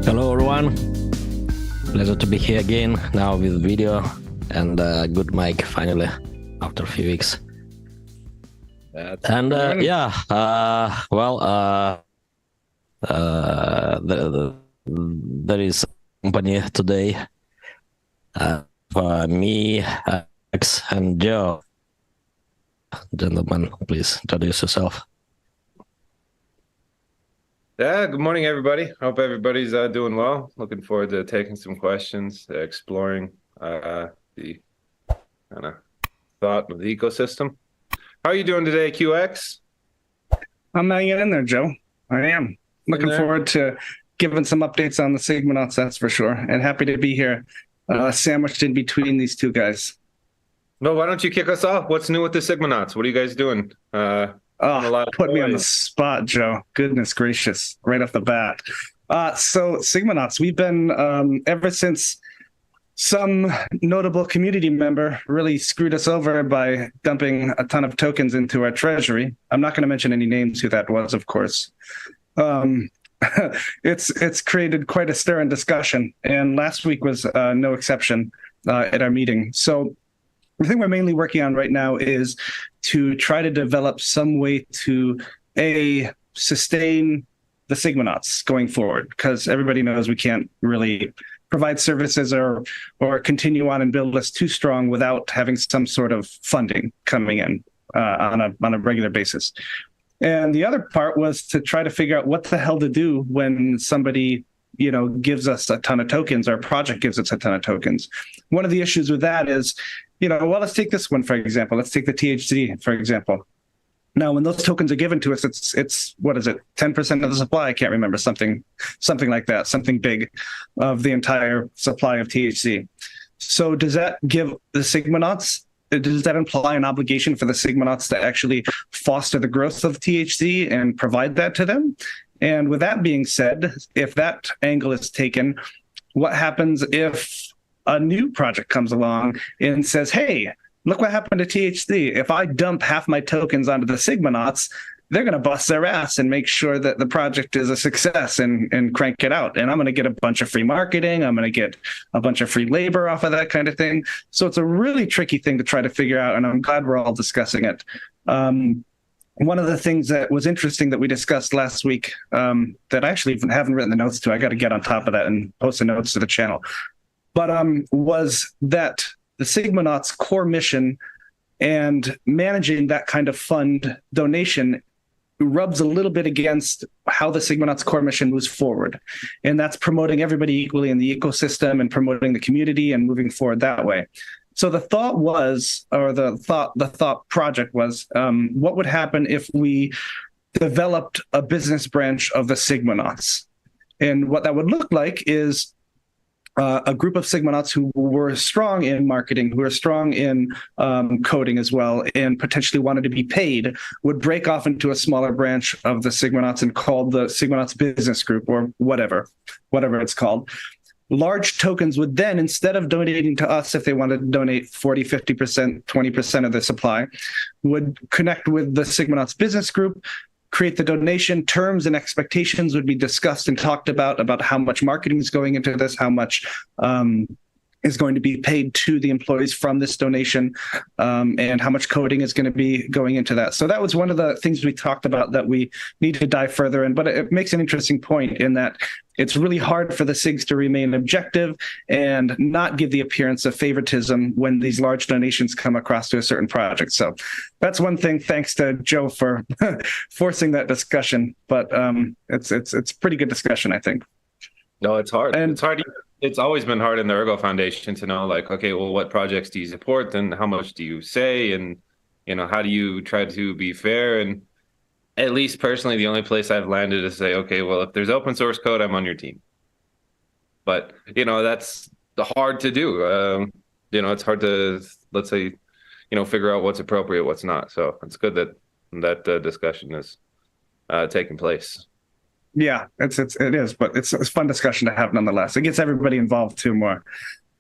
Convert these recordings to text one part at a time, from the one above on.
Hello everyone, pleasure to be here again, now with video and good mic finally after a few weeks. And there is company today for me, Alex and Joe. Gentlemen, please introduce yourself. Yeah, good morning, everybody. Hope everybody's doing well. Looking forward to taking some questions, exploring the kind of thought of the ecosystem. How are you doing today, QX? I'm hanging in there, Joe. I am. Looking forward to giving some updates on the Sigmanauts, that's for sure. And happy to be here, sandwiched in between these two guys. Well, why don't you kick us off? What's new with the Sigmanauts? What are you guys doing? Put me on the spot, Joe. Goodness gracious, right off the bat. So Sigmanauts, we've been, ever since some notable community member really screwed us over by dumping a ton of tokens into our treasury. I'm not going to mention any names who that was, of course. It's created quite a stir and discussion, and last week was no exception at our meeting. So the thing we're mainly working on right now is to try to develop some way to sustain the Sigmanauts going forward, because everybody knows we can't really provide services or continue on and build us too strong without having some sort of funding coming in on a regular basis. And the other part was to try to figure out what the hell to do when somebody gives us a ton of tokens, or a project gives us a ton of tokens. One of the issues with that is, let's take this one, for example. Let's take the THC, for example. Now, when those tokens are given to us, it's what is it, 10% of the supply? I can't remember, something like that, something big of the entire supply of THC. So does that give the Sigmanauts, does that imply an obligation for the Sigmanauts to actually foster the growth of THC and provide that to them? And with that being said, if that angle is taken, what happens if a new project comes along and says, hey, look what happened to THC. If I dump half my tokens onto the Sigmanauts, they're going to bust their ass and make sure that the project is a success and crank it out. And I'm going to get a bunch of free marketing. I'm going to get a bunch of free labor off of that kind of thing. So it's a really tricky thing to try to figure out, and I'm glad we're all discussing it. One of the things that was interesting that we discussed last week that I actually haven't written the notes to, I got to get on top of that and post the notes to the channel, but was that the Sigmanauts' core mission and managing that kind of fund donation rubs a little bit against how the Sigmanauts' core mission moves forward. And that's promoting everybody equally in the ecosystem and promoting the community and moving forward that way. So the thought was, or the thought project was, what would happen if we developed a business branch of the Sigmanauts? And what that would look like is a group of Sigmanauts who were strong in marketing, who are strong in coding as well, and potentially wanted to be paid, would break off into a smaller branch of the Sigmanauts and called the Sigmanauts Business Group, or whatever it's called. Large tokens would then, instead of donating to us, if they wanted to donate 40, 50%, 20% of the supply, would connect with the Sigmanauts Business Group, create the donation. Terms and expectations would be discussed and talked about how much marketing is going into this, how much is going to be paid to the employees from this donation, and how much coding is going to be going into that. So that was one of the things we talked about that we need to dive further in. But it makes an interesting point in that it's really hard for the SIGs to remain objective and not give the appearance of favoritism when these large donations come across to a certain project. So that's one thing. Thanks to Joe for forcing that discussion. But it's pretty good discussion, I think. No, it's hard. And it's hard. It's always been hard in the Ergo Foundation to know, like, okay, well, what projects do you support and how much do you say? And, how do you try to be fair? And at least personally, the only place I've landed is say, okay, well, if there's open source code, I'm on your team. But, that's hard to do. It's hard to, let's say, figure out what's appropriate, what's not. So it's good that discussion is taking place. Yeah, it is, but it's a fun discussion to have nonetheless. It gets everybody involved too more.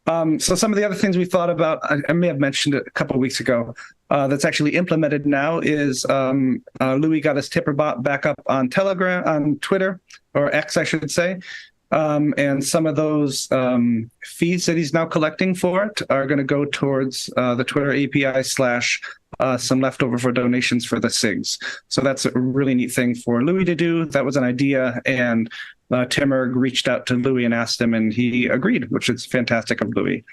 So some of the other things we thought about, I may have mentioned it a couple of weeks ago, that's actually implemented now is Louis got his Tipper bot back up on Telegram, on Twitter, or X, I should say. And some of those fees that he's now collecting for it are going to go towards the Twitter API / some leftover for donations for the SIGs. So that's a really neat thing for Louis to do. That was an idea, and Timur reached out to Louis and asked him, and he agreed, which is fantastic of Louis.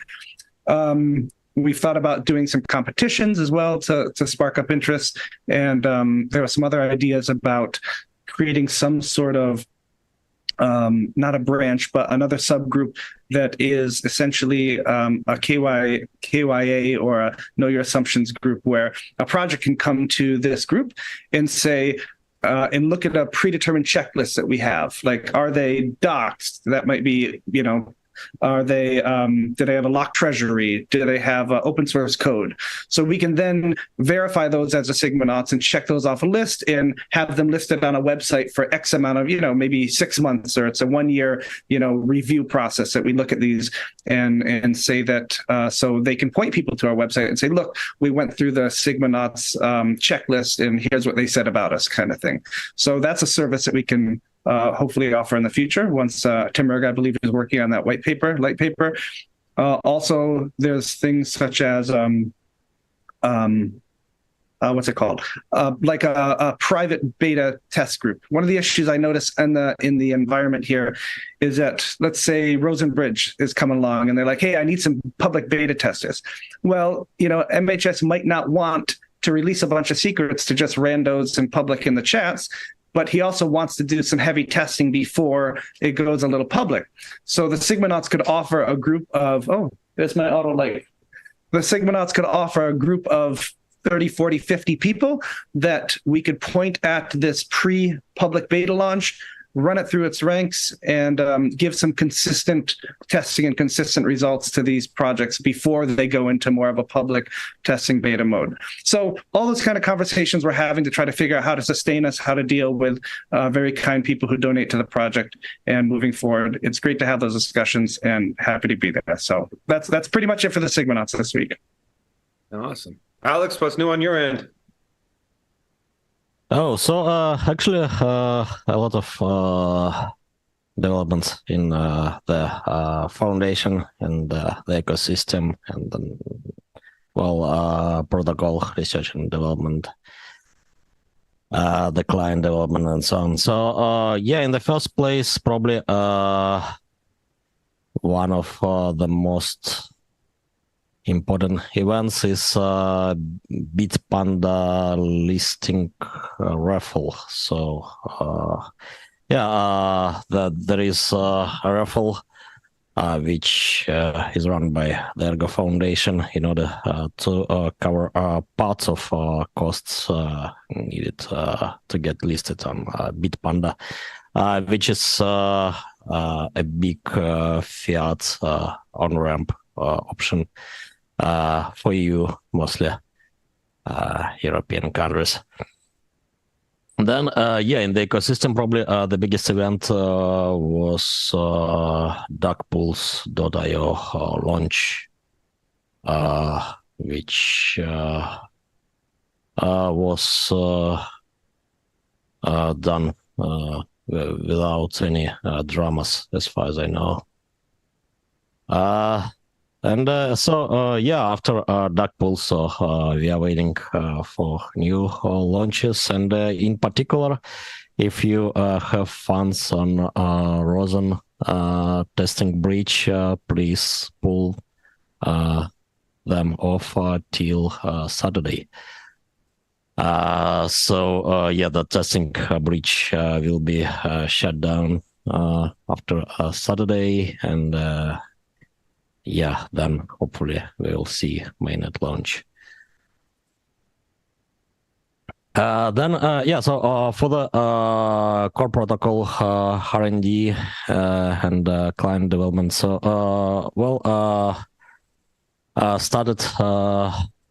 We've thought about doing some competitions as well to spark up interest, and there are some other ideas about creating some sort of not a branch, but another subgroup that is essentially a KYA or a Know Your Assumptions group, where a project can come to this group and say, and look at a predetermined checklist that we have. Like, are they doxed? That might be, are they, do they have a locked treasury? Do they have open source code? So we can then verify those as a Sigmanauts and check those off a list and have them listed on a website for X amount of, maybe 6 months, or it's a 1 year, review process that we look at these and say that, so they can point people to our website and say, look, we went through the Sigmanauts checklist and here's what they said about us, kind of thing. So that's a service that we can hopefully offer in the future once Timur, I believe, is working on that light paper. Also, there's things such as what's it called? Like a private beta test group. One of the issues I notice in the environment here is that, let's say Rosenbridge is coming along and they're like, hey, I need some public beta testers. Well, MHS might not want to release a bunch of secrets to just randos in public in the chats, but he also wants to do some heavy testing before it goes a little public. So the Sigmanauts could offer a group of, there's my auto light. The Sigmanauts could offer a group of 30, 40, 50 people that we could point at this pre-public beta launch, run it through its ranks, and give some consistent testing and consistent results to these projects before they go into more of a public testing beta mode. So all those kind of conversations we're having to try to figure out how to sustain us, how to deal with very kind people who donate to the project, and moving forward. It's great to have those discussions and happy to be there. So that's pretty much it for the Sigmanauts this week. Awesome. Alex, what's new on your end? Actually, a lot of developments in the foundation and the ecosystem, and then, protocol research and development, the client development, and so on. So, in the first place, probably one of the most important events is Bitpanda listing raffle. So there is a raffle which is run by the Ergo Foundation in order to cover parts of costs needed to get listed on Bitpanda, which is a big fiat on-ramp option for you, mostly European countries. Then, in the ecosystem, probably the biggest event was duckpools.io launch, which was done without any dramas, as far as I know. After duckpools, we are waiting for new launches, and in particular, if you have funds on Rosen testing breach, please pull them off till Saturday. The testing breach will be shut down after Saturday, and then hopefully we'll see mainnet launch. For the core protocol R&D and client development, started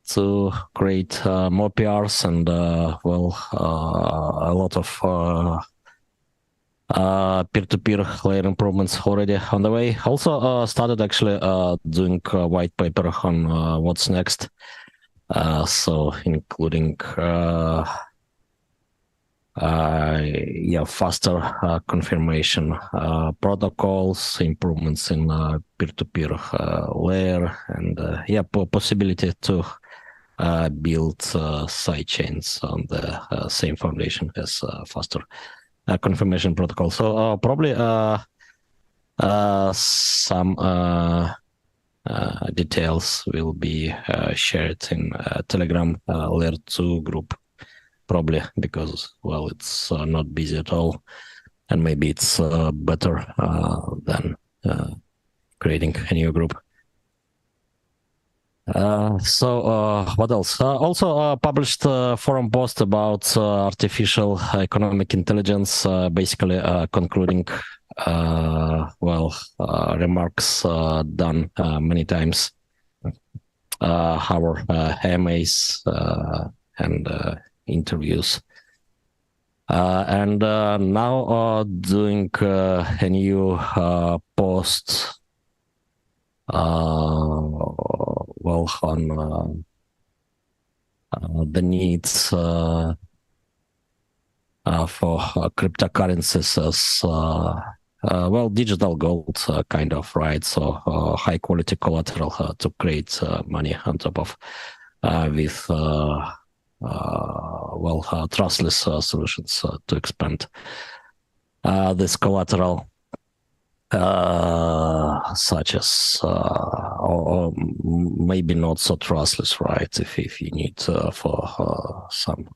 to create more PRs and a lot of peer-to-peer layer improvements already on the way. Also started actually doing a white paper on what's next. Including faster confirmation protocols, improvements in peer-to-peer layer, and possibility to build side chains on the same foundation as faster confirmation protocol. So probably some details will be shared in Telegram Layer 2 group, probably because, well, it's not busy at all, and maybe it's better than creating a new group. What else? Also published forum post about artificial economic intelligence, basically concluding remarks done many times, our AMAs and interviews. And now doing a new post on the needs for cryptocurrencies as digital gold, kind of, right? So high quality collateral to create money on top of with trustless solutions to expand this collateral. Such as or maybe not so trustless, right? If you need for some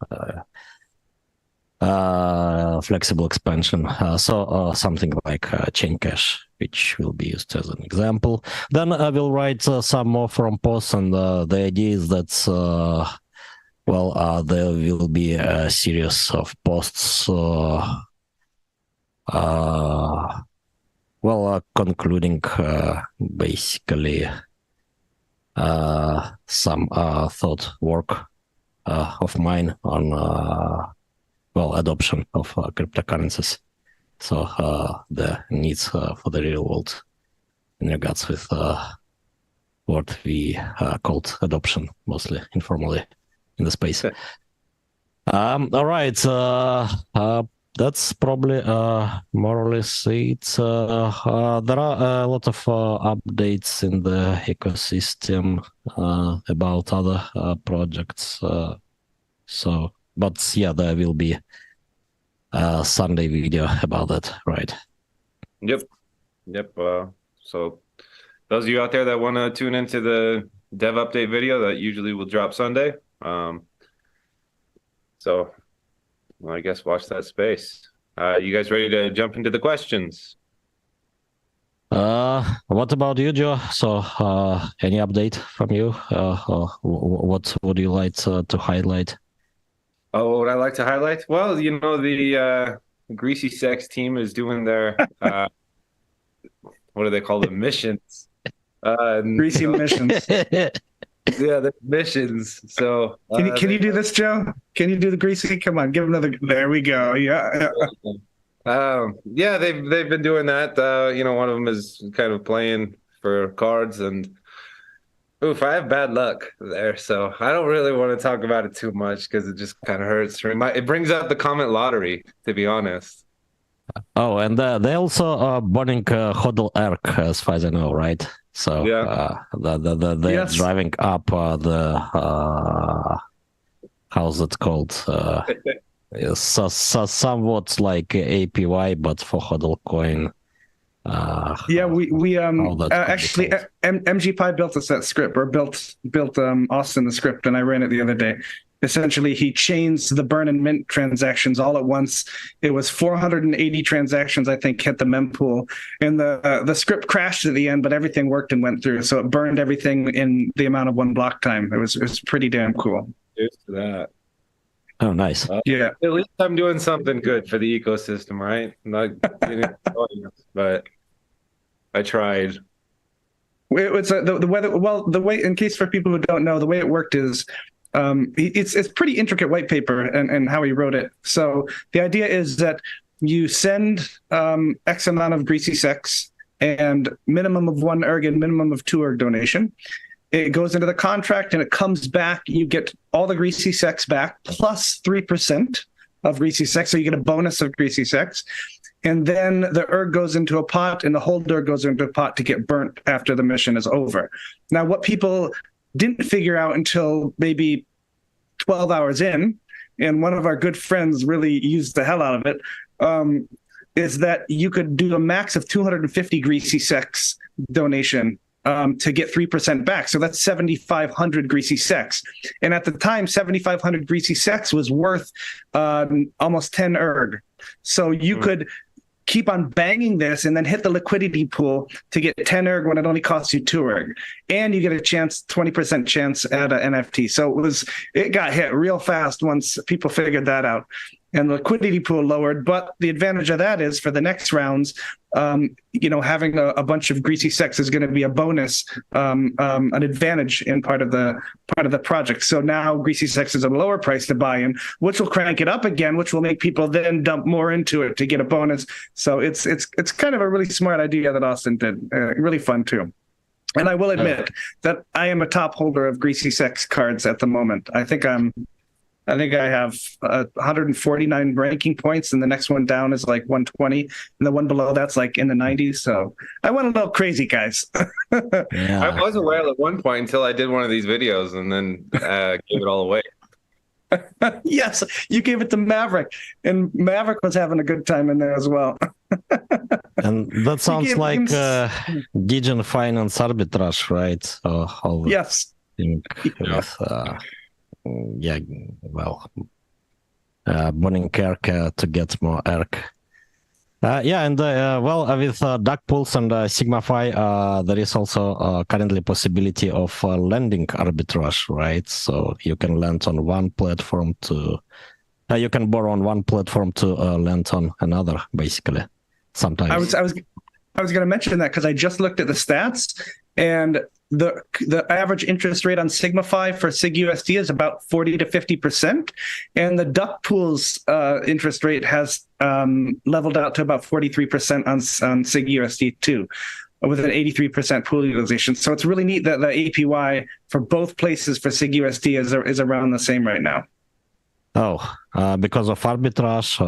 flexible expansion, something like chain cash, which will be used as an example. Then I will write some more forum posts, and the idea is that there will be a series of posts. Concluding basically some thought work of mine on adoption of cryptocurrencies. So the needs for the real world in regards with what we called adoption, mostly informally in the space. All right. That's probably more or less it. There are a lot of updates in the ecosystem about other projects. There will be a Sunday video about that, right? Yep. So those of you out there that want to tune into the dev update video, that usually will drop Sunday. Well, I guess watch that space. You guys ready to jump into the questions? What about you, Joe? So, any update from you? What would you like to highlight? Oh, what would I like to highlight? Well, the Greasy Sex team is doing their what do they call them? Missions. Greasy missions. Yeah, the missions. So can you do this, Joe? Can you do the greasy? Come on, give another. There we go. Yeah. They've been doing that. One of them is kind of playing for cards, and I have bad luck there, so I don't really want to talk about it too much because it just kind of hurts. It brings up the comment lottery, to be honest. Oh, and they also banning HODL ERC, as far as I know, right? So they're driving up the how's it called? Somewhat like APY, but for HODL coin. We actually MGPy built us that script, or built Austin the script, and I ran it the other day. Essentially, he chains the burn and mint transactions all at once. It was 480 transactions, I think, hit the mempool, and the script crashed at the end, but everything worked and went through. So it burned everything in the amount of one block time. It was pretty damn cool. Cheers to that. Oh, nice. Yeah. At least I'm doing something good for the ecosystem, right? Not getting but I tried. It's the way, in case for people who don't know, the way it worked is it's pretty intricate white paper and how he wrote it. So the idea is that you send X amount of greasy sex and minimum of 1 erg and minimum of 2 erg donation. It goes into the contract and it comes back. You get all the greasy sex back plus 3%. of greasy sex, so you get a bonus of greasy sex. And then the erg goes into a pot, and the whole erg goes into a pot to get burnt after the mission is over. Now, what people didn't figure out until maybe 12 hours in, and one of our good friends really used the hell out of it, is that you could do a max of 250 greasy sex donation to get 3% back. So that's 7,500 greasy sex. And at the time, 7,500 greasy sex was worth almost 10 erg. So you could keep on banging this and then hit the liquidity pool to get 10 erg when it only costs you 2 erg. And you get a chance, 20% chance at an NFT. So it got hit real fast once people figured that out. And the liquidity pool lowered, but the advantage of that is for the next rounds, having a bunch of greasy sex is going to be a bonus, an advantage in part of the project. So now greasy sex is a lower price to buy in, which will crank it up again, which will make people then dump more into it to get a bonus. So it's kind of a really smart idea that Austin did. Really fun too. And I will admit that I am a top holder of greasy sex cards at the moment. I think I have 149 ranking points, and the next one down is like 120, and the one below that's like in the 90s. So I went a little crazy, guys. Yeah. I was a whale at one point until I did one of these videos, and then gave it all away. Yes, you gave it to Maverick, and Maverick was having a good time in there as well. And that sounds like Degen Finance arbitrage, right? So yes. Burning ERG to get more ERG. With DAC pools and SigmaFi, there is also currently possibility of lending arbitrage, right? So you can lend on one platform you can borrow on one platform to lend on another, basically. Sometimes I was going to mention that because I just looked at the stats, and the average interest rate on SigmaFi for SigUSD is about 40 to 50%, and the duck pool's interest rate has leveled out to about 43% on SigUSD too, with an 83% pool utilization. So it's really neat that the APY for both places for SigUSD is around the same right now. Because of arbitrage,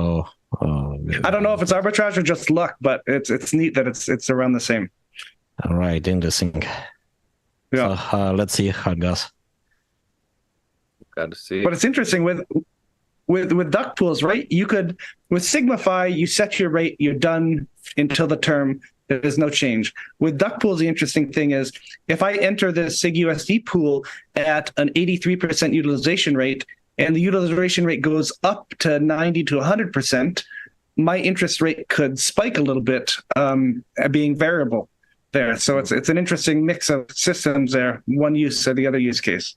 I don't know if it's arbitrage or just luck, but it's neat that it's around the same. All right, interesting. Yeah. So, let's see how it goes. Got to see. But it's interesting with duck pools, right? You could, with SigmaFi, you set your rate, you're done until the term. There's no change. With duck pools, the interesting thing is if I enter the SigUSD pool at an 83% utilization rate, and the utilization rate goes up to 90 to 100%, my interest rate could spike a little bit, being variable there. So it's an interesting mix of systems there, one use or the other use case.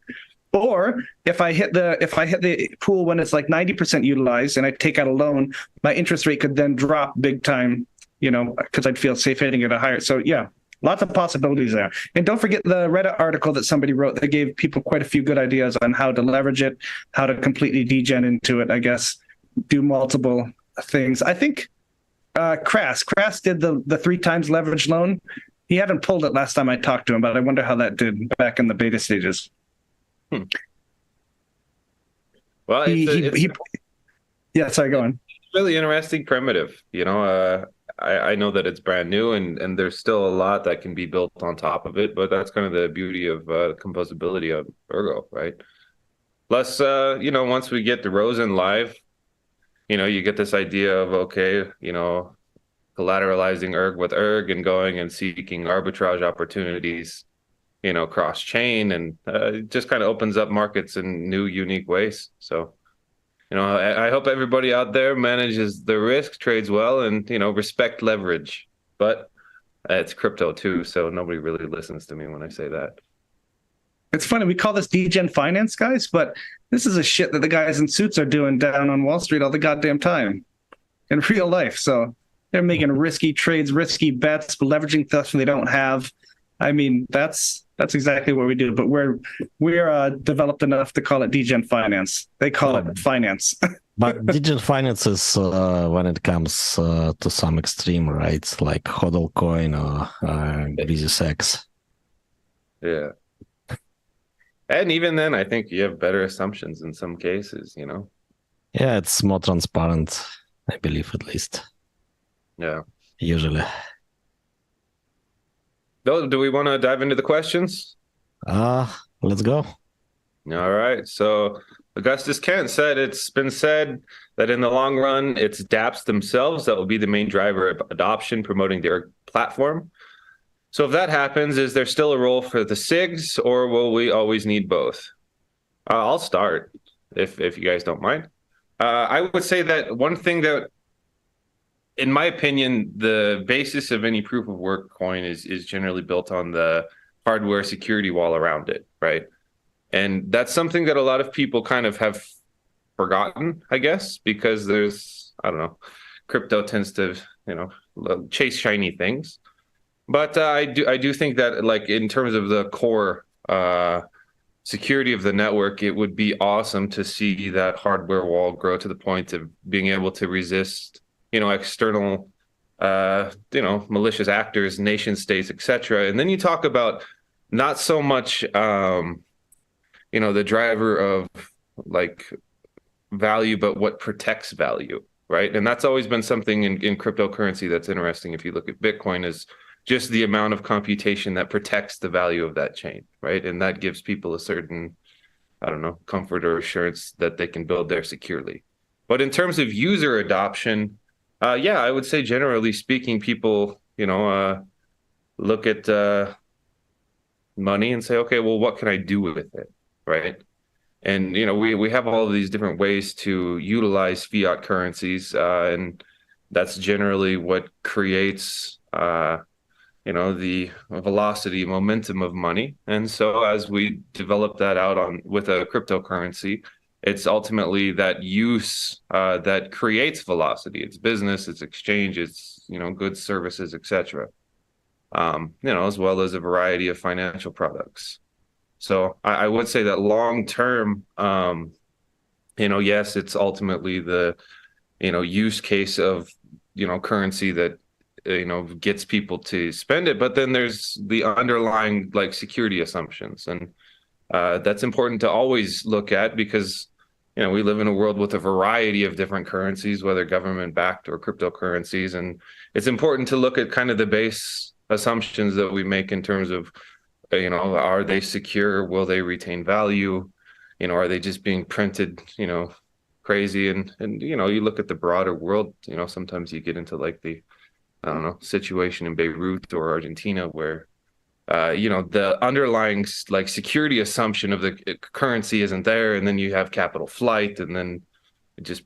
Or if I hit the pool when it's like 90% utilized and I take out a loan, my interest rate could then drop big time, because I'd feel safe hitting it a higher. So yeah, lots of possibilities there. And don't forget the Reddit article that somebody wrote that gave people quite a few good ideas on how to leverage it, how to completely degen into it, I guess, do multiple things. I think Crass did the 3 times leverage loan. He hadn't pulled it last time I talked to him, but I wonder how that did back in the beta stages. Well, sorry, go on. It's really interesting primitive. I know that it's brand new and there's still a lot that can be built on top of it, but that's kind of the beauty of composability of Ergo, right? Plus, once we get the Rosen live, you get this idea of, collateralizing ERG with ERG and going and seeking arbitrage opportunities, cross-chain, and it just kind of opens up markets in new, unique ways. So, I hope everybody out there manages the risk, trades well, and, respect leverage. But it's crypto too, so nobody really listens to me when I say that. It's funny, we call this degen finance, guys, but this is a shit that the guys in suits are doing down on Wall Street all the goddamn time in real life. So they're making risky trades, risky bets, leveraging stuff they don't have. I mean, that's exactly what we do. But we're developed enough to call it degen finance. They call it finance. But degen finance is when it comes to some extreme, right? Like hodl coin or greasy sex. Yeah. And even then, I think you have better assumptions in some cases, Yeah, it's more transparent, I believe, at least. Yeah. Usually. Bill, do we want to dive into the questions? Let's go. All right. So Augustus Kent said it's been said that in the long run, it's dApps themselves that will be the main driver of adoption, promoting their platform. So if that happens, is there still a role for the SIGs, or will we always need both? I'll start if you guys don't mind. I would say that one thing that, in my opinion, the basis of any proof of work coin is generally built on the hardware security wall around it, right? And that's something that a lot of people kind of have forgotten, I guess, because there's, I don't know, crypto tends to, chase shiny things. But I do think that, like, in terms of the core security of the network, it would be awesome to see that hardware wall grow to the point of being able to resist, external, malicious actors, nation states, etc. And then you talk about not so much, the driver of like value, but what protects value, right? And that's always been something in cryptocurrency that's interesting. If you look at Bitcoin, is just the amount of computation that protects the value of that chain, right? And that gives people a certain, I don't know, comfort or assurance that they can build there securely. But in terms of user adoption, I would say generally speaking, people, look at money and say, okay, well, what can I do with it, right? And, we have all of these different ways to utilize fiat currencies, and that's generally what creates, the velocity, momentum of money. And so as we develop that out with a cryptocurrency, it's ultimately that use that creates velocity. It's business, it's exchange, it's, goods, services, etc. As well as a variety of financial products. So I would say that long term, yes, it's ultimately the, use case of, currency that, gets people to spend it. But then there's the underlying like security assumptions. And that's important to always look at because, we live in a world with a variety of different currencies, whether government backed or cryptocurrencies. And it's important to look at kind of the base assumptions that we make in terms of, are they secure? Will they retain value? Are they just being printed, crazy? And you look at the broader world, sometimes you get into like the, I don't know, situation in Beirut or Argentina where, the underlying like security assumption of the currency isn't there. And then you have capital flight and then just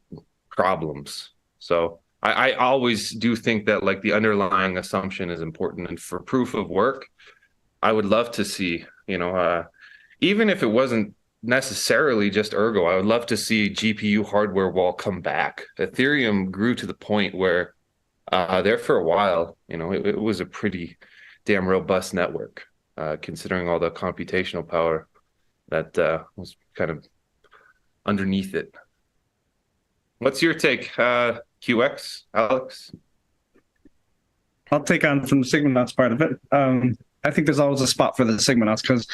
problems. So I always do think that like the underlying assumption is important. And for proof of work, I would love to see, even if it wasn't necessarily just Ergo, I would love to see GPU hardware wall come back. Ethereum grew to the point where there for a while, it was a pretty damn robust network, considering all the computational power that was kind of underneath it. What's your take, QX, Alex? I'll take on from the Sigmanauts part of it. I think there's always a spot for the Sigmanauts because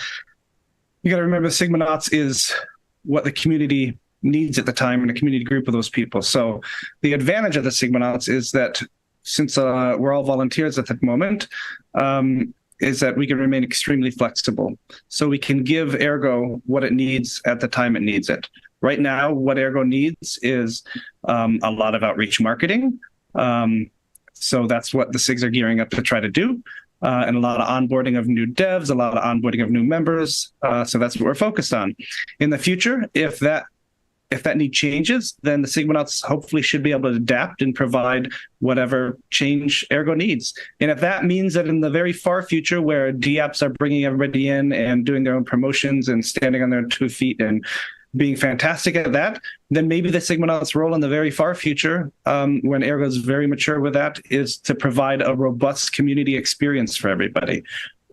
you got to remember Sigmanauts is what the community needs at the time and a community group of those people. So the advantage of the Sigmanauts is that since we're all volunteers at the moment, is that we can remain extremely flexible. So we can give Ergo what it needs at the time it needs it. Right now, what Ergo needs is a lot of outreach marketing. So that's what the SIGs are gearing up to try to do. And a lot of onboarding of new devs, a lot of onboarding of new members. So that's what we're focused on. In the future, if that need changes, then the Sigmanauts hopefully should be able to adapt and provide whatever change Ergo needs. And if that means that in the very far future where dApps are bringing everybody in and doing their own promotions and standing on their 2 feet and being fantastic at that, then maybe the Sigmanauts' role in the very far future, when Ergo is very mature with that, is to provide a robust community experience for everybody.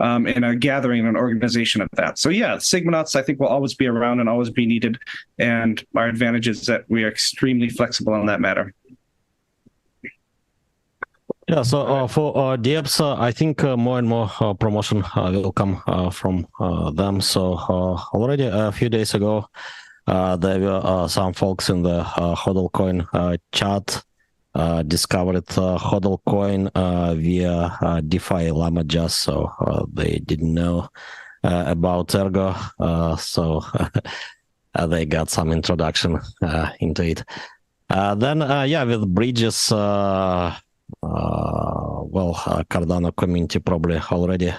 And a gathering and an organization of that. So yeah, Sigmanauts, I think, will always be around and always be needed. And our advantage is that we are extremely flexible on that matter. Yeah, so for dApps, I think more and more promotion will come from them. So already a few days ago, There were some folks in the HODL coin chat discovered HODL coin via DeFi Llama just so they didn't know about Ergo, so they got some introduction into it. Then, yeah, with bridges, Cardano community probably already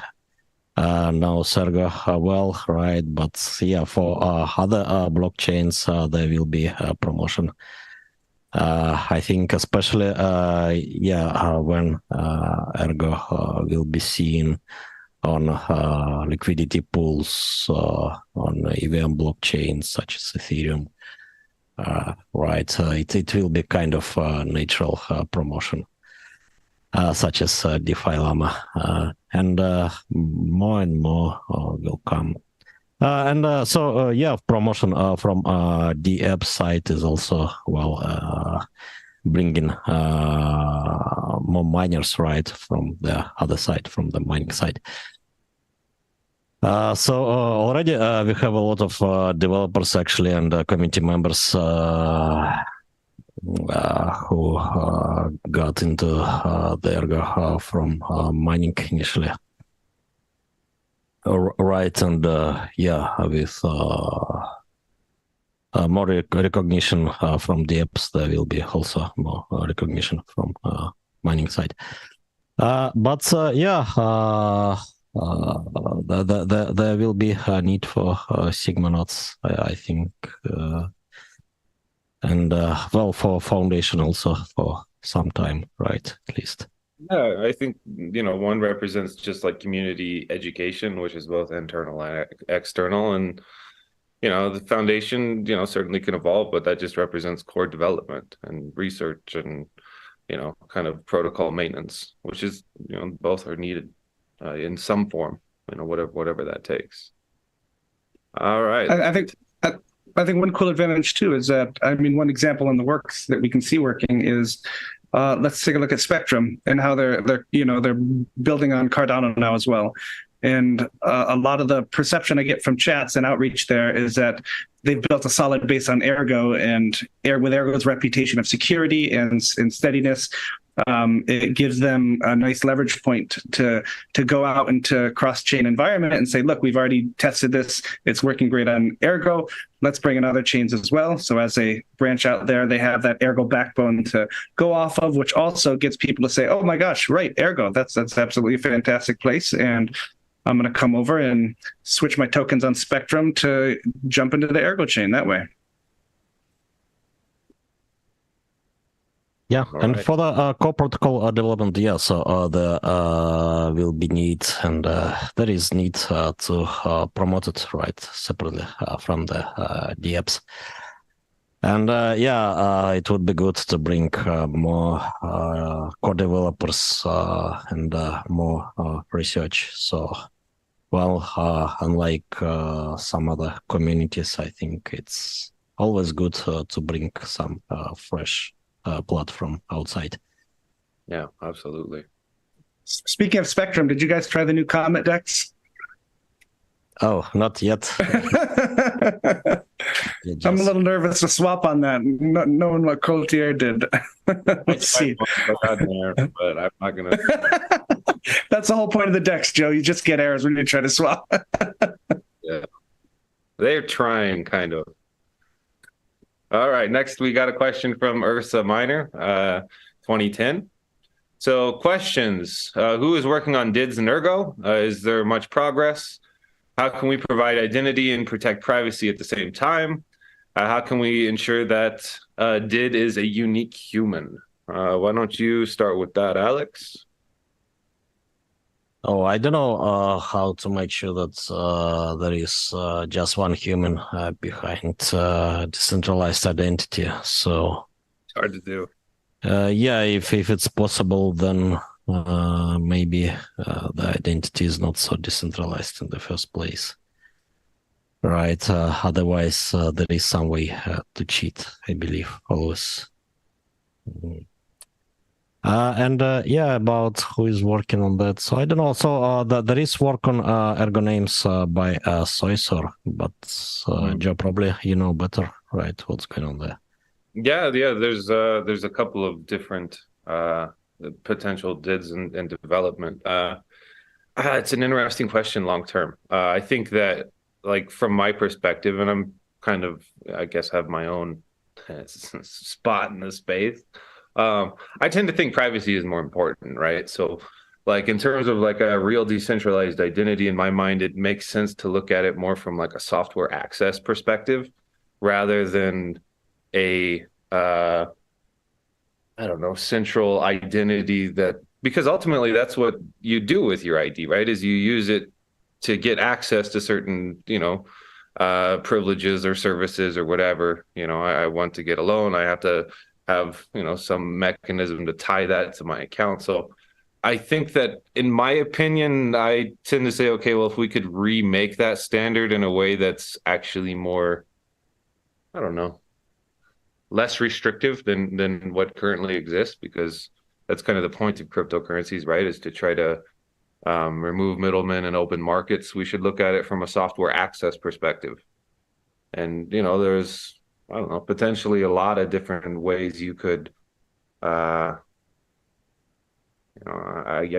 knows Ergo well, right? But yeah, for other blockchains, there will be a promotion. I think especially, when Ergo will be seen on liquidity pools on EVM blockchains such as Ethereum, right? It will be kind of natural promotion, such as DeFi Llama, and more and more will come. Promotion from dApp side is also bringing more miners, right, from the other side, from the mining side. Already we have a lot of developers actually and community members who got into the Ergo from mining initially. Right, and with more recognition from the apps, there will be also more recognition from mining side. There will be a need for Sigmanauts, I think, and for Foundation also for some time, right? At least. Yeah, I think, one represents just like community education, which is both internal and external. And, the foundation, certainly can evolve, but that just represents core development and research and, kind of protocol maintenance, which is, both are needed in some form, whatever that takes. All right. I think one cool advantage too is that, one example in the works that we can see working is, let's take a look at Spectrum and how they're building on Cardano now as well. And a lot of the perception I get from chats and outreach there is that they've built a solid base on Ergo, and with Ergo's reputation of security and steadiness, it gives them a nice leverage point to go out into cross-chain environment and say, look, we've already tested this. It's working great on Ergo. Let's bring in other chains as well. So as they branch out there, they have that Ergo backbone to go off of, which also gets people to say, oh my gosh, right, Ergo, that's absolutely a fantastic place. And I'm going to come over and switch my tokens on Spectrum to jump into the Ergo chain that way. Yeah, and for the core protocol development, so there will be need, and there is need to promote it, right, separately from the dApps. And it would be good to bring more core developers and more research. So, unlike some other communities, I think it's always good to bring some fresh blood from outside. Yeah, absolutely. Speaking of Spectrum, did you guys try the new Comet decks? Oh, not yet. I'm a little nervous to swap on that, not knowing what Coultier did. Let's see. But I'm not gonna. That's the whole point of the decks, Joe. You just get errors when you try to swap. Yeah, they're trying, kind of. All right, next we got a question from Ursa Minor, 2010. So questions, who is working on DIDs and Ergo? Is there much progress? How can we provide identity and protect privacy at the same time? How can we ensure that DID is a unique human? Why don't you start with that, Alex? Oh, I don't know how to make sure that there is just one human behind decentralized identity. So it's hard to do. If it's possible, then maybe the identity is not so decentralized in the first place, right? Otherwise, there is some way to cheat, I believe, always. Yeah, about who is working on that. So I don't know. So there is work on Ergo names by Soysor, but Joe, probably you know better, right? What's going on there? Yeah. There's a couple of different potential DIDs in development. It's an interesting question long term. I think that, like, from my perspective, and I'm kind of, I guess, have my own spot in the space. I tend to think privacy is more important, right? So, like, in terms of like a real decentralized identity, in my mind, it makes sense to look at it more from like a software access perspective rather than a I don't know, central identity, that because ultimately that's what you do with your ID, right? Is you use it to get access to certain, privileges or services or whatever. I want to get a loan. I have to have, some mechanism to tie that to my account. So I think that, in my opinion, I tend to say, okay, well, if we could remake that standard in a way that's actually more, I don't know, less restrictive than what currently exists, because that's kind of the point of cryptocurrencies, right? Is to try to remove middlemen and open markets. We should look at it from a software access perspective. And, there's, I don't know, potentially a lot of different ways you could, I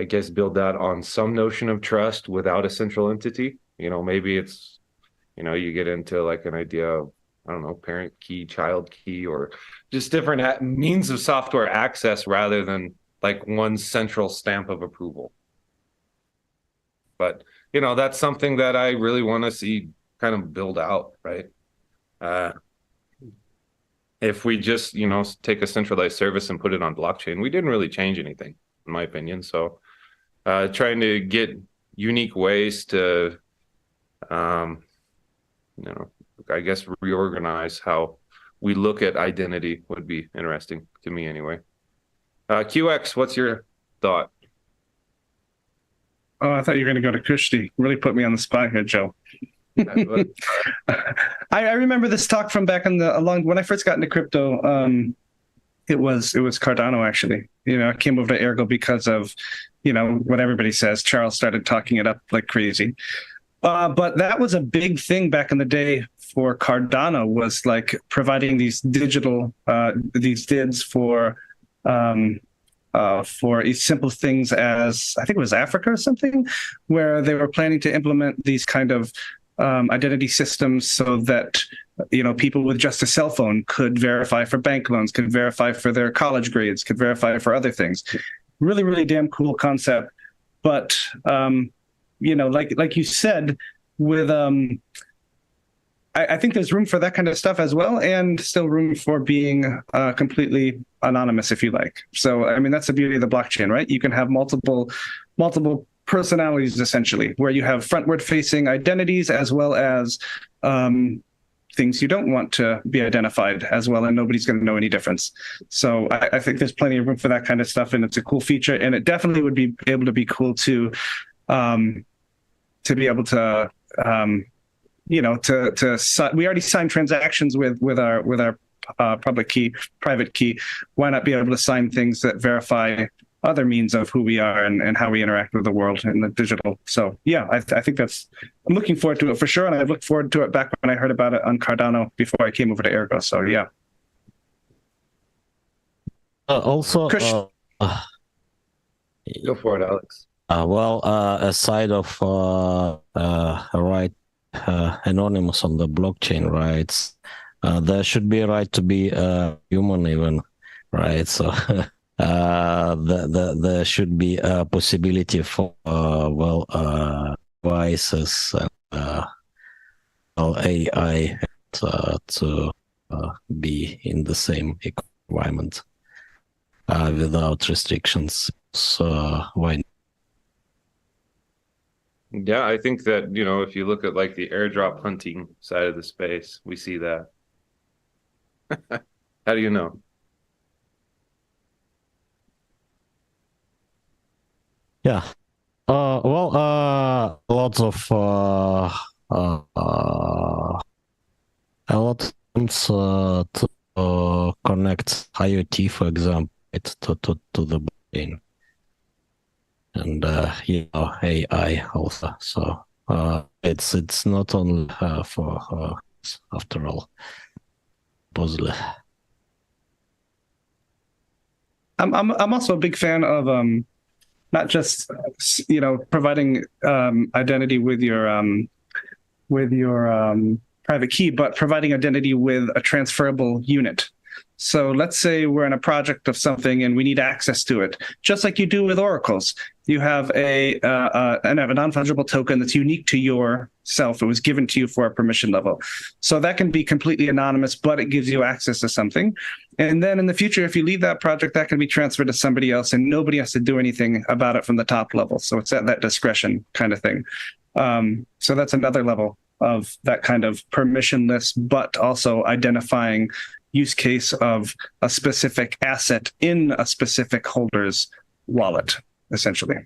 guess, build that on some notion of trust without a central entity. Maybe it's, you get into like an idea of, I don't know, parent key, child key, or just different means of software access rather than like one central stamp of approval. But, that's something that I really want to see kind of build out, right? If we just, take a centralized service and put it on blockchain, we didn't really change anything, in my opinion. So trying to get unique ways to, I guess, reorganize how we look at identity would be interesting to me anyway. QX, what's your thought? Oh, I thought you were going to go to Kushti. Really put me on the spot here, Joe. I remember this talk from back in when I first got into crypto. It was Cardano, actually. I came over to Ergo because of, what everybody says. Charles started talking it up like crazy. But that was a big thing back in the day for Cardano, was like providing these digital, these DIDs for simple things as, I think it was Africa or something, where they were planning to implement these kind of identity systems so that, people with just a cell phone could verify for bank loans, could verify for their college grades, could verify for other things. Really, really damn cool concept. But, like you said, with I think there's room for that kind of stuff as well, and still room for being completely anonymous, if you like. So, I mean, that's the beauty of the blockchain, right? You can have multiple personalities, essentially, where you have frontward-facing identities as well as things you don't want to be identified as well, and nobody's going to know any difference. So I think there's plenty of room for that kind of stuff, and it's a cool feature, and it definitely would be able to be cool to be able to we already signed transactions with our private key. Why not be able to sign things that verify other means of who we are and how we interact with the world in the digital? So yeah, I think I'm looking forward to it for sure, and I looked forward to it back when I heard about it on Cardano before I came over to Ergo. So yeah. Also, Go for it, Alex. Aside of anonymous on the blockchain rights, there should be a right to be human even, right? So there should be a possibility for devices and AI to be in the same environment without restrictions. So why not? Yeah, I think that, if you look at like the airdrop hunting side of the space, we see that. How do you know? Yeah. Lots of a lot of things to connect IoT, for example, to the and AI also. So it's not only for after all, supposedly. I'm also a big fan of not just providing identity with your private key, but providing identity with a transferable unit. So let's say we're in a project of something and we need access to it, just like you do with oracles. You have a non-fungible token that's unique to yourself. It was given to you for a permission level. So that can be completely anonymous, but it gives you access to something. And then in the future, if you leave that project, that can be transferred to somebody else and nobody has to do anything about it from the top level. So it's at that discretion kind of thing. So that's another level of that kind of permissionless, but also identifying use case of a specific asset in a specific holder's wallet, essentially.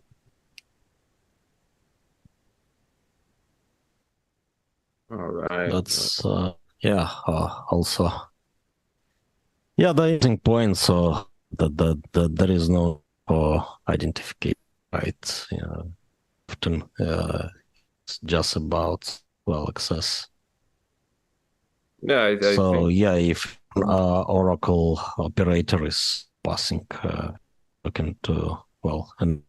All right. That's also the interesting point. So that there is no identification, right? Often it's just about access. Yeah, I so think... if Oracle operator is passing token to and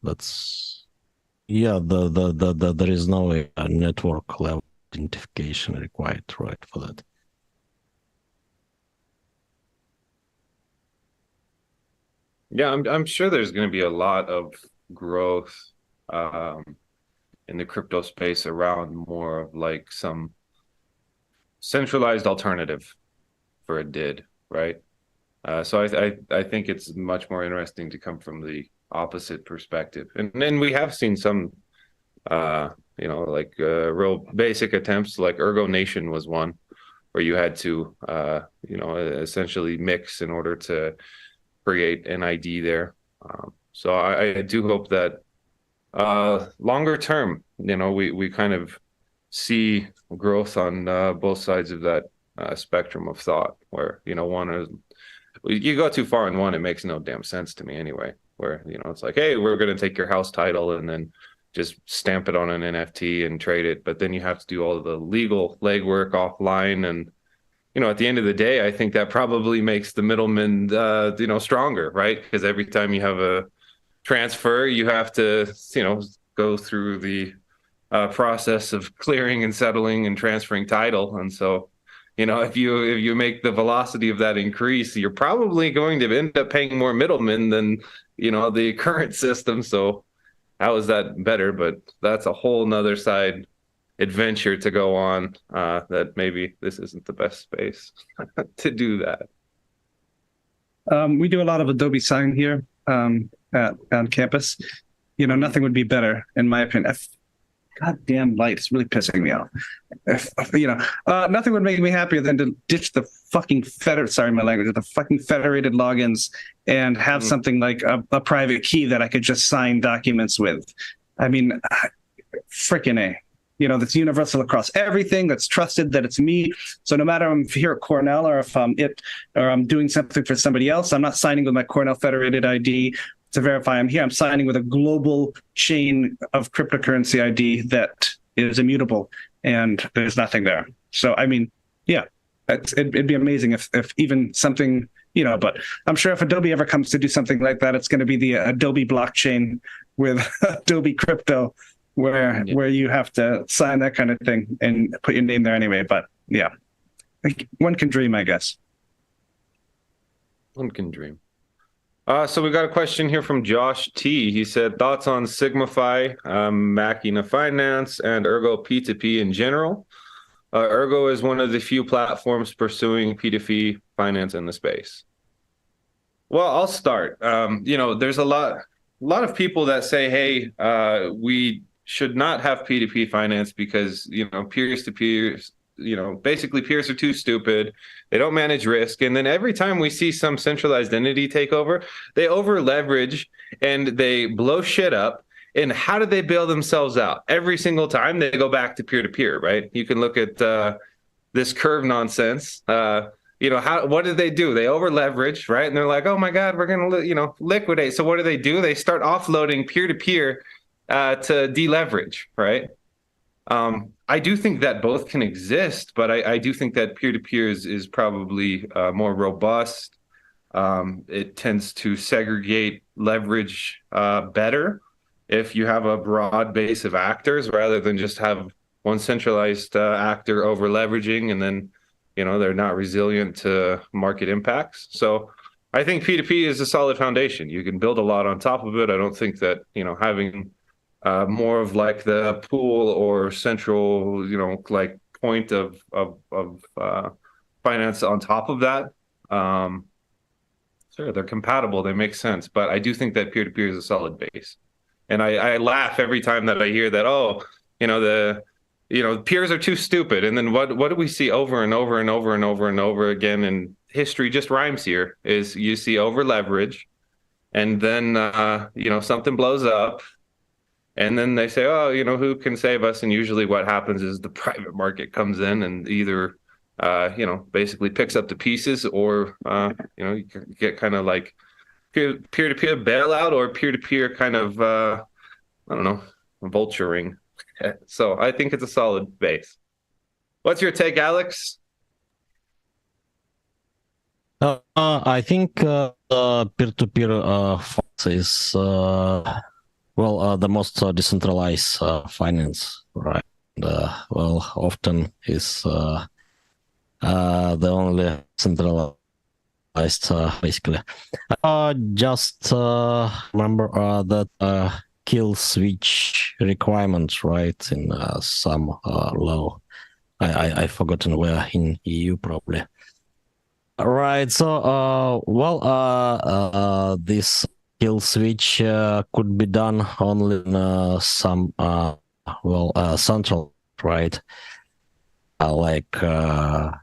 that's there is no network level identification required, right, for that. Yeah, I'm sure there's going to be a lot of growth in the crypto space around more of like some centralized alternative for a DID, right? So I think it's much more interesting to come from the opposite perspective, and then we have seen some real basic attempts, like Ergo Nation was one, where you had to essentially mix in order to create an ID there. So I do hope that longer term, we kind of see growth on both sides of that spectrum of thought, where one is, you go too far in one, it makes no damn sense to me anyway, where it's like, hey, we're going to take your house title and then just stamp it on an NFT and trade it, but then you have to do all of the legal legwork offline. And at the end of the day, I think that probably makes the middleman stronger, right? Because every time you have a transfer, you have to go through the process of clearing and settling and transferring title. And so if you make the velocity of that increase, you're probably going to end up paying more middlemen than the current system. So how is that better? But that's a whole nother side adventure to go on, that maybe this isn't the best space to do that. We do a lot of Adobe Sign here on campus. Nothing would be better, in my opinion. Goddamn light is really pissing me off. Nothing would make me happier than to ditch the fucking the fucking federated logins and have something like a private key that I could just sign documents with. I mean, frickin' A. That's universal across everything, that's trusted, that it's me. So no matter if I'm here at Cornell or if I'm doing something for somebody else, I'm not signing with my Cornell federated ID to verify I'm here. I'm signing with a global chain of cryptocurrency ID that is immutable, and there's nothing there. So, I mean, yeah, it'd be amazing if even something, but I'm sure if Adobe ever comes to do something like that, it's going to be the Adobe blockchain with Adobe crypto, where you have to sign that kind of thing and put your name there anyway. But yeah, one can dream, I guess. One can dream. So we got a question here from Josh T. He said, thoughts on Sigmafy, Machina Finance, and Ergo P2P in general. Ergo is one of the few platforms pursuing P2P finance in the space. Well, I'll start. There's a lot of people that say, hey, we should not have P2P finance because, peers to peers, basically peers are too stupid. They don't manage risk. And then every time we see some centralized entity take over, they over leverage and they blow shit up. And how do they bail themselves out? Every single time they go back to peer-to-peer, right? You can look at this curve nonsense. what did they do? They over leverage, right? And they're like, oh my God, we're going to, liquidate. So what do? They start offloading peer-to-peer to deleverage, right? I do think that both can exist, but I do think that peer-to-peer is probably more robust. It tends to segregate leverage better if you have a broad base of actors rather than just have one centralized actor over leveraging and then, they're not resilient to market impacts. So I think P2P is a solid foundation. You can build a lot on top of it. I don't think that, having more of like the pool or central, like point of finance on top of that. Sure, they're compatible. They make sense. But I do think that peer-to-peer is a solid base. And I laugh every time that I hear that, peers are too stupid. And then what do we see over and over and over and over and over again? And history just rhymes here is you see over leverage and then, something blows up. And then they say, oh, who can save us? And usually what happens is the private market comes in and either, basically picks up the pieces or, you get kind of like peer-to-peer bailout or peer-to-peer kind of, vulturing. So I think it's a solid base. What's your take, Alex? I think peer-to-peer is the most decentralized finance, right? Often is the only centralized, basically. Just remember that kill switch requirements, right? In some law, I forgotten where in EU probably. Right. So this kill switch could be done only in some central, right? Curve,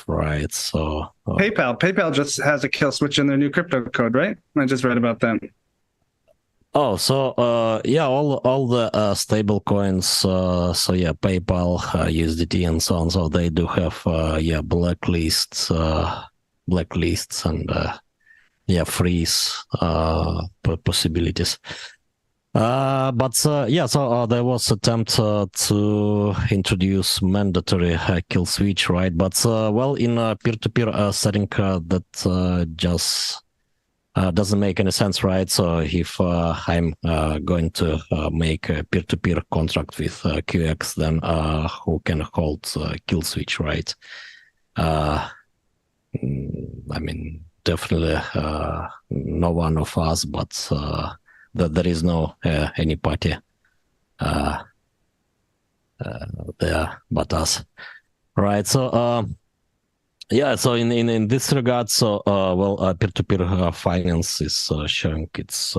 right? So PayPal just has a kill switch in their new crypto code, right? I just read about that. Oh, so all the stable coins, PayPal, USDT, and so on. So they do have blacklists and freeze possibilities. So there was attempt to introduce mandatory kill switch, right? But in a peer-to-peer setting, that just doesn't make any sense, right? So if I'm going to make a peer-to-peer contract with QX, then who can hold kill switch, right? Definitely no one of us, but there is no any party there but us, right? So so in this regard, so peer-to-peer finance is showing its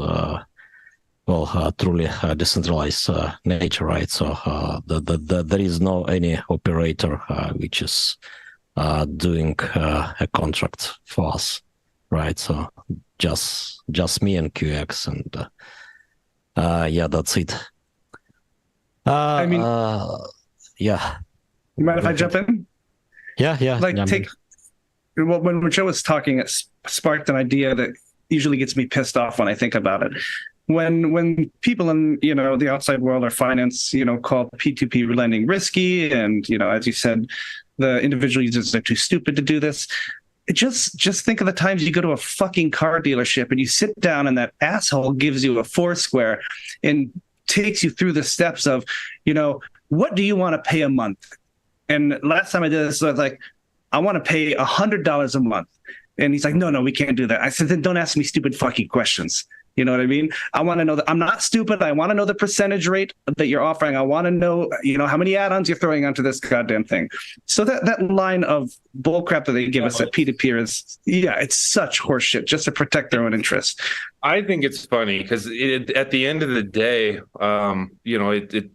truly decentralized nature, right? So there is no any operator which is doing a contract for us, right? So just me and QX, and that's it. You mind if I jump in? Yeah. When Joe was talking, it sparked an idea that usually gets me pissed off when I think about it. When people in the outside world or finance call P2P lending risky, and as you said, the individual users are too stupid to do this. Just think of the times you go to a fucking car dealership and you sit down and that asshole gives you a Foursquare and takes you through the steps of, what do you want to pay a month? And last time I did this, I was like, I want to pay $100 a month. And he's like, no, we can't do that. I said, then don't ask me stupid fucking questions. You know what I mean? I want to know that I'm not stupid. I want to know the percentage rate that you're offering. I want to know, how many add-ons you're throwing onto this goddamn thing. So that line of bullcrap that they give us at P2P is, it's such horseshit just to protect their own interests. I think it's funny because at the end of the day, it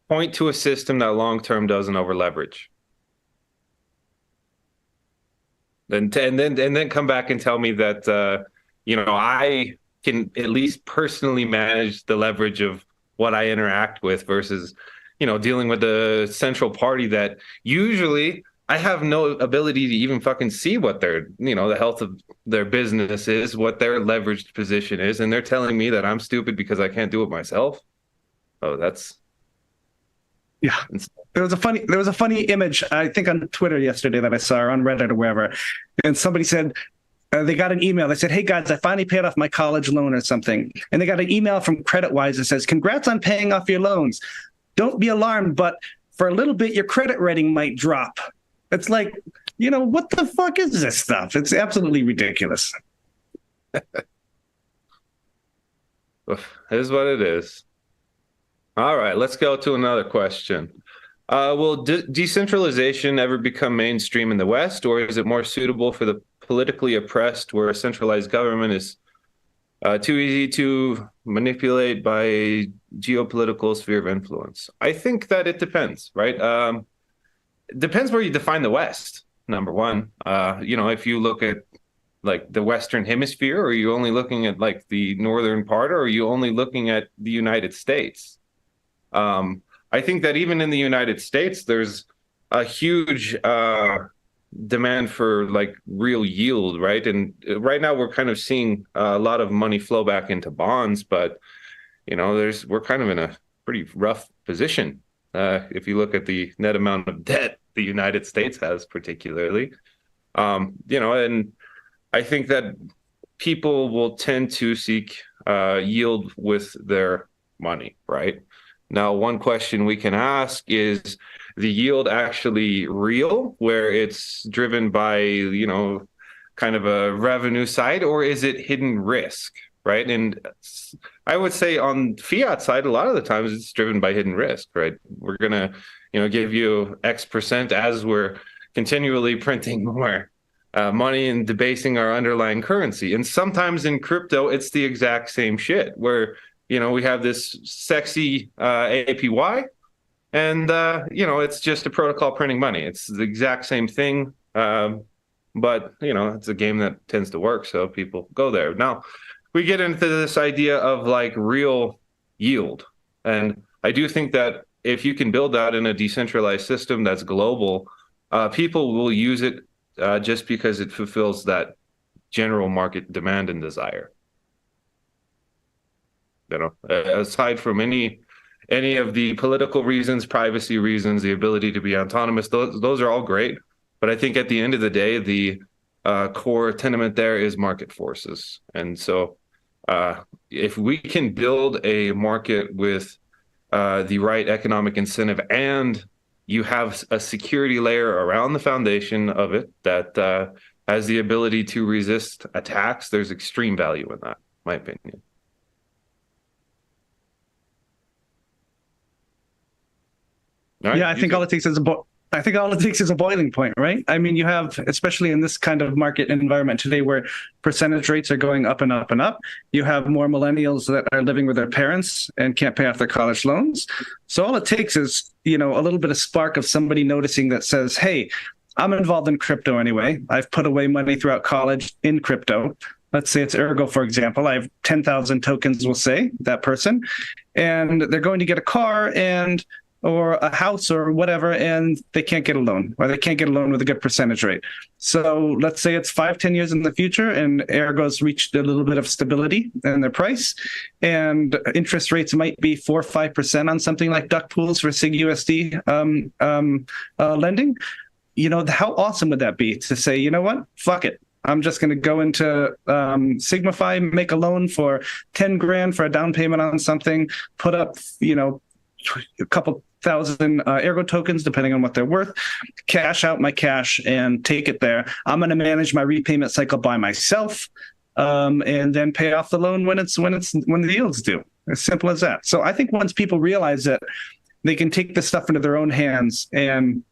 point to a system that long-term doesn't over leverage. And then come back and tell me that, I can at least personally manage the leverage of what I interact with versus, dealing with the central party that usually I have no ability to even fucking see what their, the health of their business is, what their leveraged position is, and they're telling me that I'm stupid because I can't do it myself. Oh, that's yeah. There was a funny image, I think, on Twitter yesterday that I saw, or on Reddit or wherever, and somebody said they got an email. They said, "Hey guys, I finally paid off my college loan or something," and they got an email from CreditWise that says, "Congrats on paying off your loans. Don't be alarmed, but for a little bit, your credit rating might drop." It's like, what the fuck is this stuff? It's absolutely ridiculous. It is what it is. All right, let's go to another question. Will decentralization ever become mainstream in the West, or is it more suitable for the politically oppressed, where a centralized government is too easy to manipulate by a geopolitical sphere of influence? I think that it depends, right? Depends where you define the West, number one. If you look at like the Western Hemisphere, or are you only looking at like the northern part, or are you only looking at the United States? I think that even in the United States, there's a huge demand for like real yield, right? And right now we're kind of seeing a lot of money flow back into bonds, but we're kind of in a pretty rough position. If you look at the net amount of debt the United States has, particularly, and I think that people will tend to seek yield with their money, right? Now, one question we can ask is the yield actually real, where it's driven by, kind of a revenue side, or is it hidden risk, right? And I would say on fiat side, a lot of the times it's driven by hidden risk, right? We're going to, give you X percent as we're continually printing more money and debasing our underlying currency. And sometimes in crypto, it's the exact same shit where, we have this sexy APY and, it's just a protocol printing money. It's the exact same thing. But, it's a game that tends to work. So people go there. Now, we get into this idea of like real yield. And I do think that if you can build that in a decentralized system that's global, people will use it just because it fulfills that general market demand and desire. Aside from any of the political reasons, privacy reasons, the ability to be autonomous, those are all great. But I think at the end of the day, the core tenement there is market forces. And so if we can build a market with the right economic incentive, and you have a security layer around the foundation of it that has the ability to resist attacks, there's extreme value in that, in my opinion. Right, yeah, I think all it takes is a boiling point, right? I mean, you have, especially in this kind of market environment today where percentage rates are going up and up and up, you have more millennials that are living with their parents and can't pay off their college loans. So all it takes is, a little bit of spark of somebody noticing that says, hey, I'm involved in crypto anyway. I've put away money throughout college in crypto. Let's say it's Ergo, for example. I have 10,000 tokens, we'll say, that person, and they're going to get a car or a house or whatever, and they can't get a loan, or they can't get a loan with a good percentage rate. So let's say it's 5-10 years in the future, and Ergo's reached a little bit of stability in their price, and interest rates might be 4 or 5% on something like duck pools for SigUSD lending. How awesome would that be to say, you know what, fuck it. I'm just going to go into Sigmafy, make a loan for 10 grand for a down payment on something, put up, a couple thousand Ergo tokens, depending on what they're worth, cash out my cash and take it there. I'm going to manage my repayment cycle by myself, and then pay off the loan when the yields due. As simple as that. So I think once people realize that they can take this stuff into their own hands and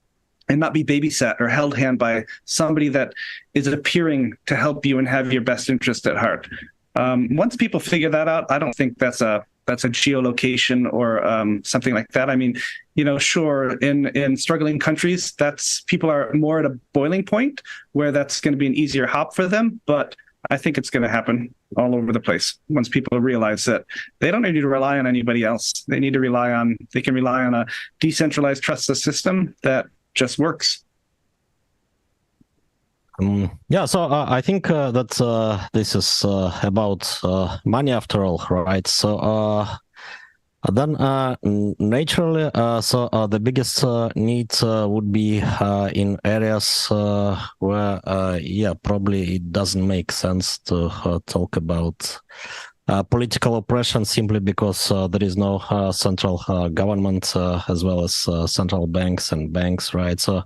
not be babysat or held hand by somebody that is appearing to help you and have your best interest at heart. Once people figure that out, I don't think that's a geolocation or something like that. I mean, sure, in struggling countries, people are more at a boiling point where that's going to be an easier hop for them. But I think it's going to happen all over the place once people realize that they don't need to rely on anybody else. They can rely on a decentralized trustless system that just works. Yeah, so I think that this is about money after all, right? So then naturally, so the biggest need would be in areas where, yeah, probably it doesn't make sense to talk about political oppression simply because there is no central government as well as central banks and banks, right? So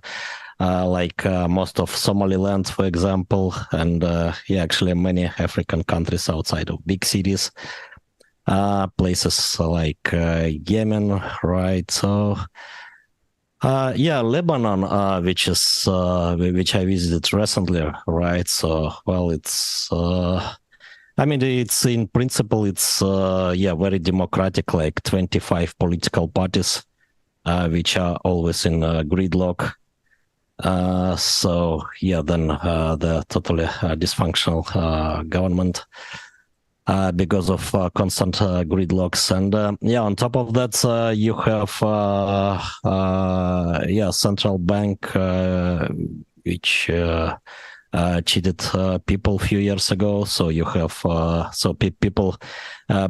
like most of Somaliland, for example, and yeah, actually many African countries outside of big cities, places like Yemen, right? So yeah, Lebanon, which is which I visited recently, right? So well, it's I mean, it's in principle, it's yeah, very democratic, like 25 political parties, which are always in gridlock. So yeah, then the totally dysfunctional government because of constant gridlocks, and yeah, on top of that, you have yeah, central bank which cheated people a few years ago. So you have so people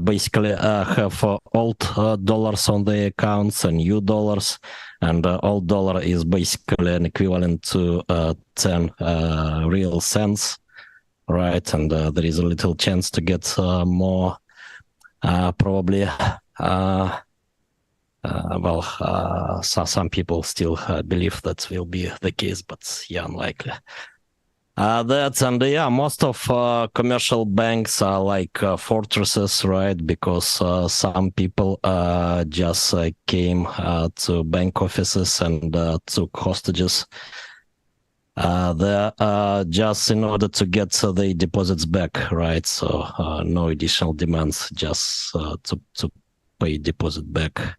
basically have old dollars on their accounts and new dollars, and old dollar is basically an equivalent to 10 real cents, right? And there is a little chance to get more, probably. Well, some people still believe that will be the case, but yeah, unlikely. That's, and yeah, most of commercial banks are like fortresses, right? Because some people just came to bank offices and took hostages. They're just in order to get the deposits back, right? So no additional demands, just to pay deposit back.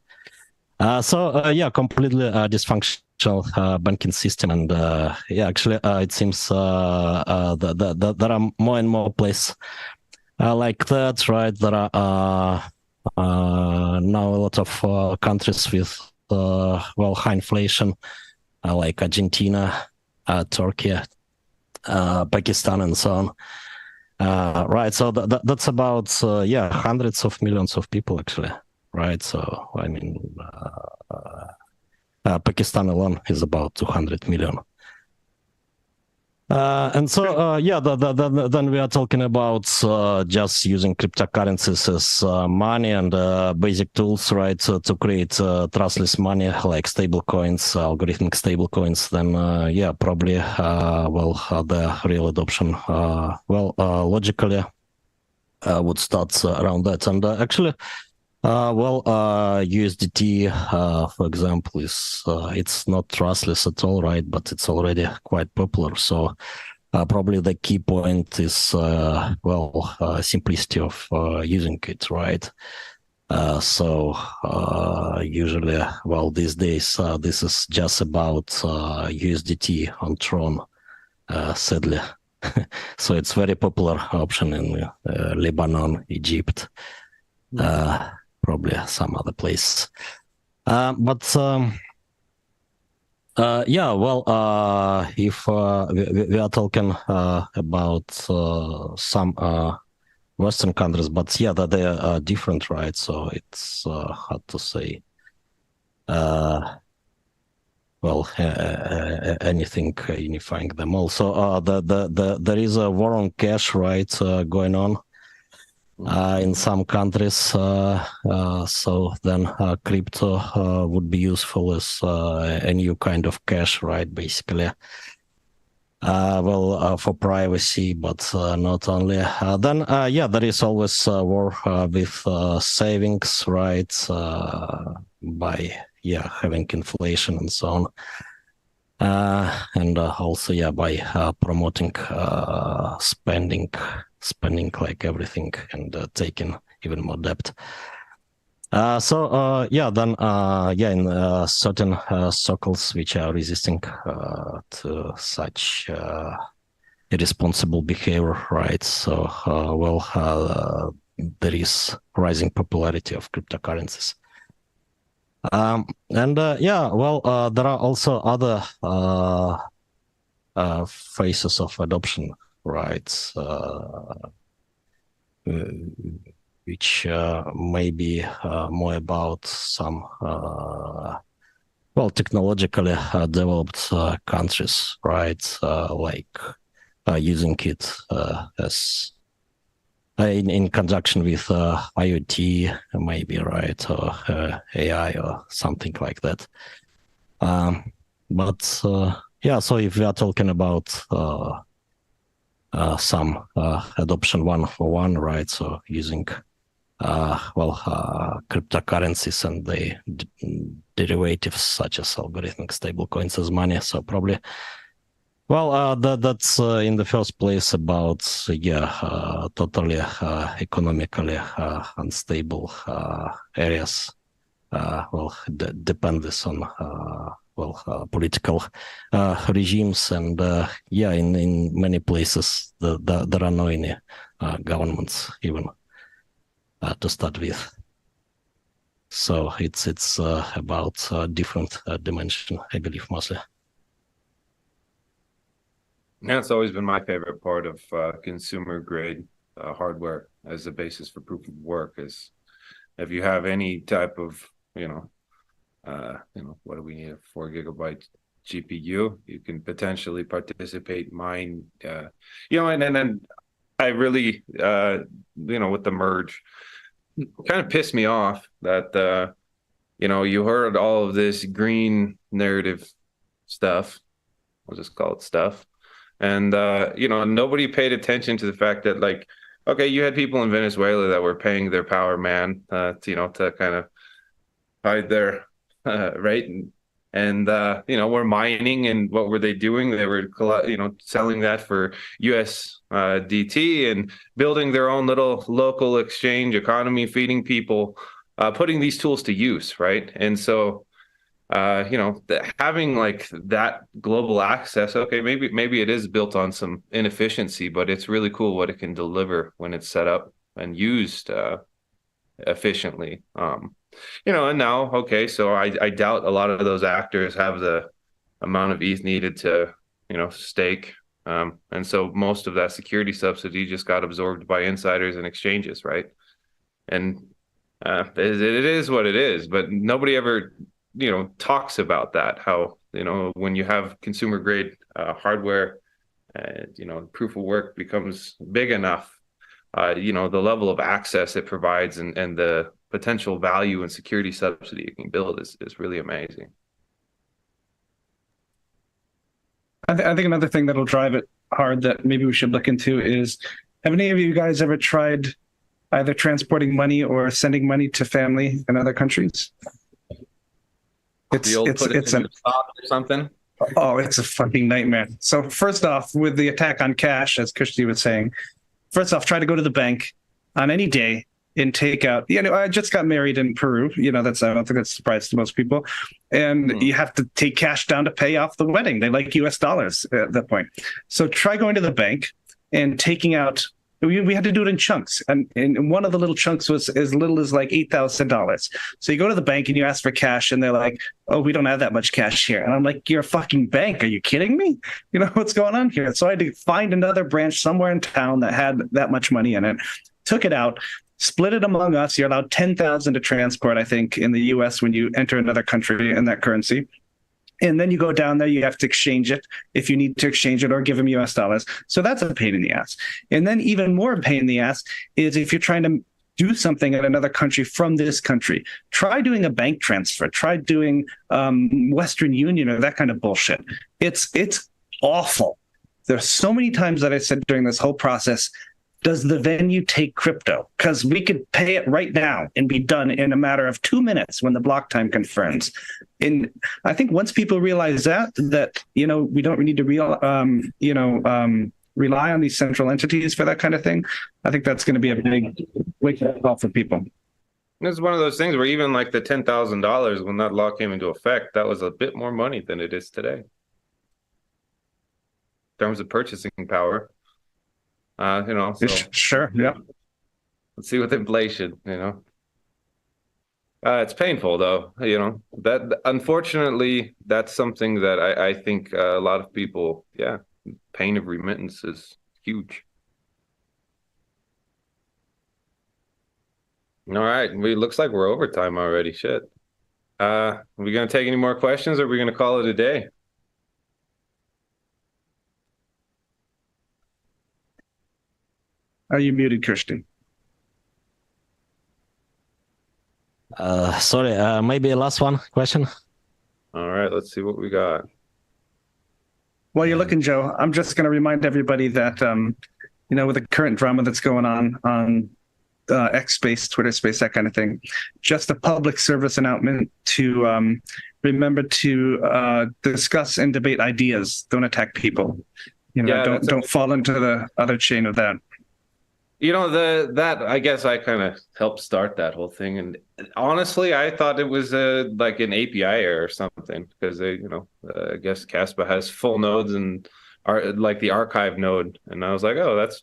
So yeah, completely dysfunctional banking system, and yeah, actually, it seems that there are more and more places like that, right? There are now a lot of countries with well, high inflation, like Argentina, Turkey, Pakistan, and so on. Right, so that's about yeah, hundreds of millions of people actually, right? So I mean, Pakistan alone is about 200 million. And so, yeah, then we are talking about just using cryptocurrencies as money and basic tools, right, to create trustless money like stable coins, algorithmic stable coins. Then, yeah, probably, well, the real adoption, well, logically would start around that. And actually, well, USDT, for example, is it's not trustless at all, right? But it's already quite popular. So probably the key point is, well, simplicity of using it, right? So usually, well, these days, this is just about USDT on Tron, sadly. So it's very popular option in Lebanon, Egypt. Probably some other place. But yeah, well, if we are talking about some Western countries, but yeah, that they are different, right? So it's hard to say. Well, anything unifying them all. So there is a war on cash, right, going on. In some countries, so then crypto would be useful as a new kind of cash, right? Basically, well, for privacy, but not only. Then, yeah, there is always war with savings, right? By yeah, having inflation and so on. And also, yeah, by promoting spending like everything and taking even more debt. So yeah, then yeah, in certain circles which are resisting to such irresponsible behavior, right? So well, there is rising popularity of cryptocurrencies. And yeah, well, there are also other phases of adoption, right? Which may be more about some technologically developed countries, right? Like using it as in conjunction with IoT, maybe, right, or AI or something like that. But yeah, so if we are talking about some adoption one for one, right, so using cryptocurrencies and the derivatives such as algorithmic stablecoins as money, so probably that's in the first place about totally economically unstable areas. Depends on political regimes, and in many places there are no any governments even to start with. So it's about different dimension, I believe, mostly. Yeah, it's always been my favorite part of consumer grade hardware as the basis for proof of work. Is if you have any type of what do we need, a 4 gigabyte GPU, you can potentially participate, mine, and then I really with the merge, kind of pissed me off that you heard all of this green narrative stuff. I'll just call it stuff. And nobody paid attention to the fact that, like, okay, you had people in Venezuela that were paying their power man to kind of hide their right, and we're mining, and what were they doing? They were selling that for USDT and building their own little local exchange economy, feeding people, putting these tools to use, right? And so having like that global access, okay, maybe it is built on some inefficiency, but it's really cool what it can deliver when it's set up and used efficiently. And now, okay, so I doubt a lot of those actors have the amount of ETH needed to stake, and so most of that security subsidy just got absorbed by insiders and exchanges, right? And it is what it is, but nobody ever talks about that, how when you have consumer grade hardware, proof of work becomes big enough, the level of access it provides and the potential value and security subsidy it can build is really amazing. I think another thing that'll drive it hard that maybe we should look into is, have any of you guys ever tried either transporting money or sending money to family in other countries? It's or something. Oh, it's a fucking nightmare. So first off, with the attack on cash, as Kushti was saying, first off, try to go to the bank on any day and take out. I just got married in Peru. I don't think that's a surprise to most people. And you have to take cash down to pay off the wedding. They like US dollars at that point. So try going to the bank and taking out. We had to do it in chunks, and one of the little chunks was as little as like $8,000. So you go to the bank and you ask for cash, and they're like, "Oh, we don't have that much cash here." And I'm like, "You're a fucking bank? Are you kidding me? What's going on here?" So I had to find another branch somewhere in town that had that much money in it. Took it out, split it among us. You're allowed 10,000 to transport, I think, in the U.S. when you enter another country in that currency. And then you go down there, you have to exchange it if you need to exchange it or give them US dollars. So that's a pain in the ass. And then even more pain in the ass is if you're trying to do something in another country from this country. Try doing a bank transfer. Try doing Western Union or that kind of bullshit. It's awful. There's so many times that I said during this whole process, does the venue take crypto? Because we could pay it right now and be done in a matter of 2 minutes when the block time confirms. And I think once people realize that we don't need to rely on these central entities for that kind of thing, I think that's going to be a big wake-up call for people. It's one of those things where even like the $10,000, when that law came into effect, that was a bit more money than it is today in terms of purchasing power. So Sure, yeah. Let's see with inflation, It's painful though, that unfortunately that's something that I think a lot of people, yeah, pain of remittance is huge. All right, we looks like we're overtime already. Shit. Are we gonna take any more questions, or are we gonna call it a day? Are you muted, Christian? Sorry, maybe a last one question. All right, let's see what we got. While you're looking, Joe, I'm just going to remind everybody that, with the current drama that's going on X Space, Twitter Space, that kind of thing, just a public service announcement to remember to discuss and debate ideas. Don't attack people. Don't fall into the other chain of that. That I guess I kind of helped start that whole thing, and honestly, I thought it was like an API error or something because I guess Caspa has full nodes and like the archive node, and I was like, oh, that's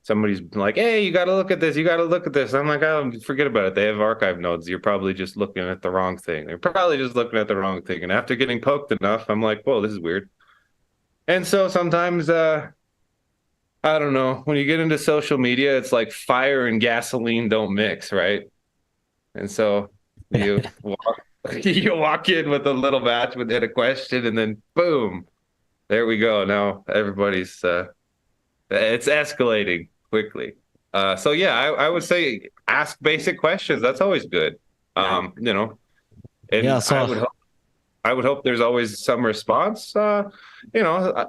somebody's like, hey, you got to look at this, you got to look at this. I'm like, oh, forget about it. They have archive nodes. You're probably just looking at the wrong thing. They're probably just looking at the wrong thing. And after getting poked enough, I'm like, whoa, this is weird. And so sometimes I don't know. When you get into social media, it's like fire and gasoline don't mix, right? And so you walk in with a little batch within a question, and then boom, there we go. Now everybody's it's escalating quickly. So yeah, I would say ask basic questions. That's always good. And Yeah, so I would hope there's always some response.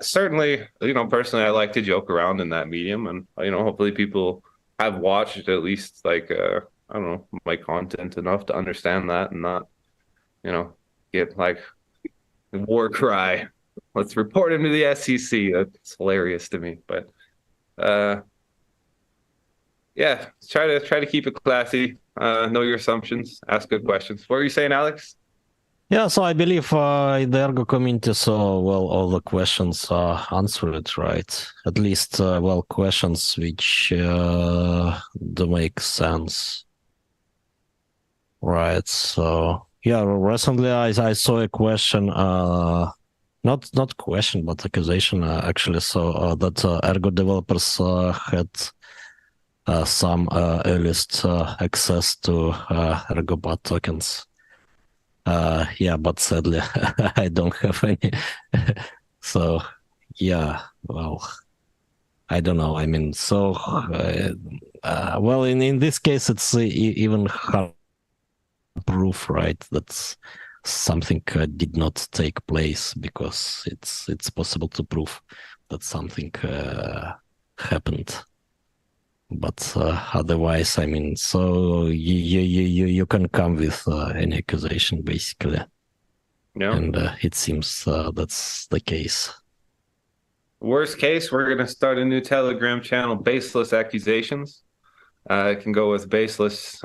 Certainly, personally, I like to joke around in that medium, and hopefully people have watched at least like I don't know, my content enough to understand that and not, get like war cry. Let's report him to the SEC. That's hilarious to me, but yeah, try to keep it classy. Know your assumptions. Ask good questions. What were you saying, Alex? yeah, so I believe the Ergo community saw all the questions are answered, right? At least questions which do make sense, right? So yeah, recently I saw a question, not question but accusation actually. So that Ergo developers had some earliest access to Ergo bot tokens. Yeah, but sadly I don't have any. So yeah, well, I don't know. I mean, so in this case it's even hard proof, right, that something did not take place, because it's possible to prove that something happened. But otherwise, I mean, so you can come with any accusation, basically. Yeah. And it seems that's the case. Worst case, we're going to start a new Telegram channel, Baseless Accusations. It can go with baseless,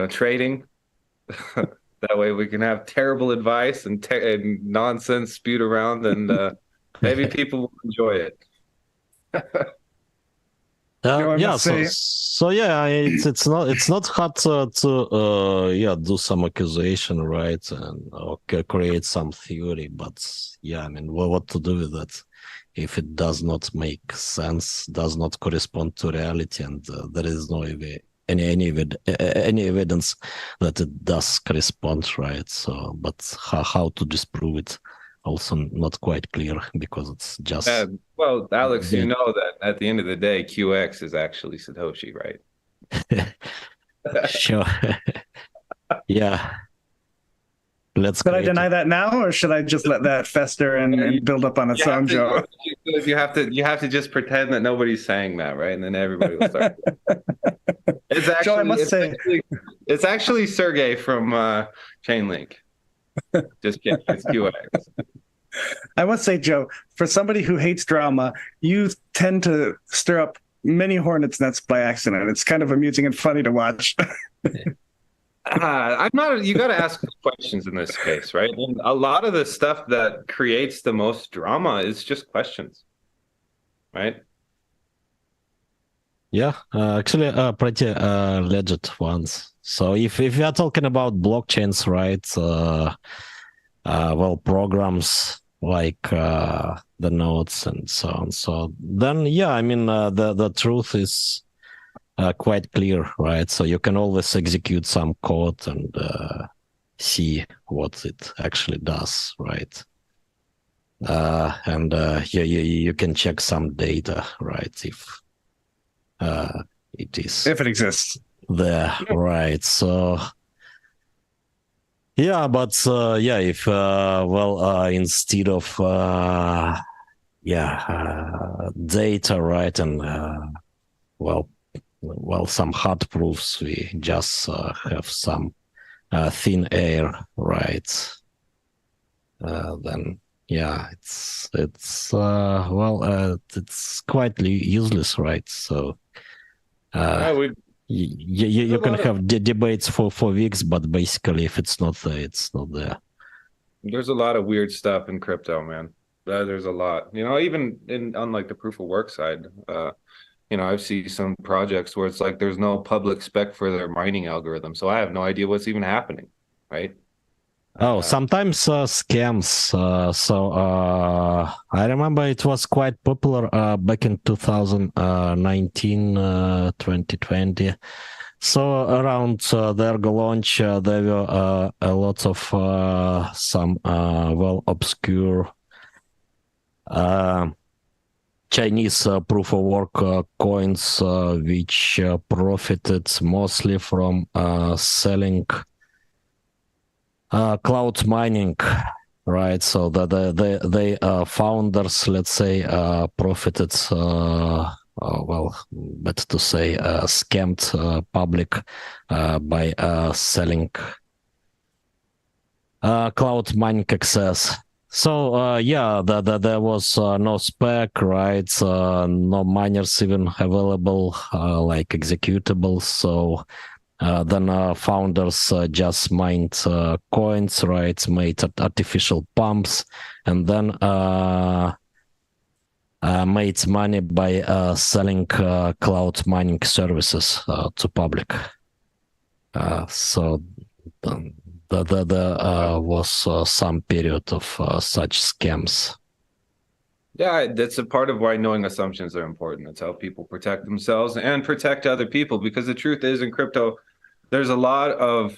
trading. That way we can have terrible advice and nonsense spewed around, and maybe people will enjoy it. Yeah, so yeah, it's not hard to do some accusation, right, and create some theory, but yeah, I mean, what to do with that if it does not make sense, does not correspond to reality, and there is no any evidence that it does correspond, right? So, but how to disprove it? Also not quite clear, because it's just well, Alex, you know that at the end of the day QX is actually Satoshi, right? Sure. Yeah, should I deny that now, or should I just let that fester and build up on its own, Joe? You have to just pretend that nobody's saying that, right? And then everybody will start. It's actually, Joe, I must say, it's actually Sergey from Chainlink. Just kidding. It's QX. I must say, Joe, for somebody who hates drama, you tend to stir up many hornets' nests by accident. It's kind of amusing and funny to watch. I'm not. You got to ask questions in this case, right? And a lot of the stuff that creates the most drama is just questions, right? Yeah, actually, pretty legit ones. So if we are talking about blockchains, right? Well, programs like the nodes and so on. So then, yeah, I mean, the truth is quite clear, right? So you can always execute some code and see what it actually does, right? And you can check some data, right? If it is If it exists. there, right? So yeah, but yeah, if instead of data, right, and some hard proofs, we just have some thin air, right? Then yeah, it's quite useless, right? So you can have debates for weeks, but basically, if it's not there, it's not there. There's a lot of weird stuff in crypto, man. There's a lot, even on like the proof of work side. I've seen some projects where it's like there's no public spec for their mining algorithm, so I have no idea what's even happening, right? Oh, sometimes scams. I remember it was quite popular back in 2019, 2020. So around the Ergo launch, there were a lot of some obscure Chinese proof of work coins, which profited mostly from selling cloud mining, right? So the founders, let's say, profited. Better to say, scammed public by selling cloud mining access. So there was no spec, right? No miners even available, like executables. So then founders just mined coins, right? Made artificial pumps, and then made money by selling cloud mining services to public. So there was some period of such scams. Yeah, that's a part of why knowing assumptions are important. That's how people protect themselves and protect other people. Because the truth is, in crypto, there's a lot of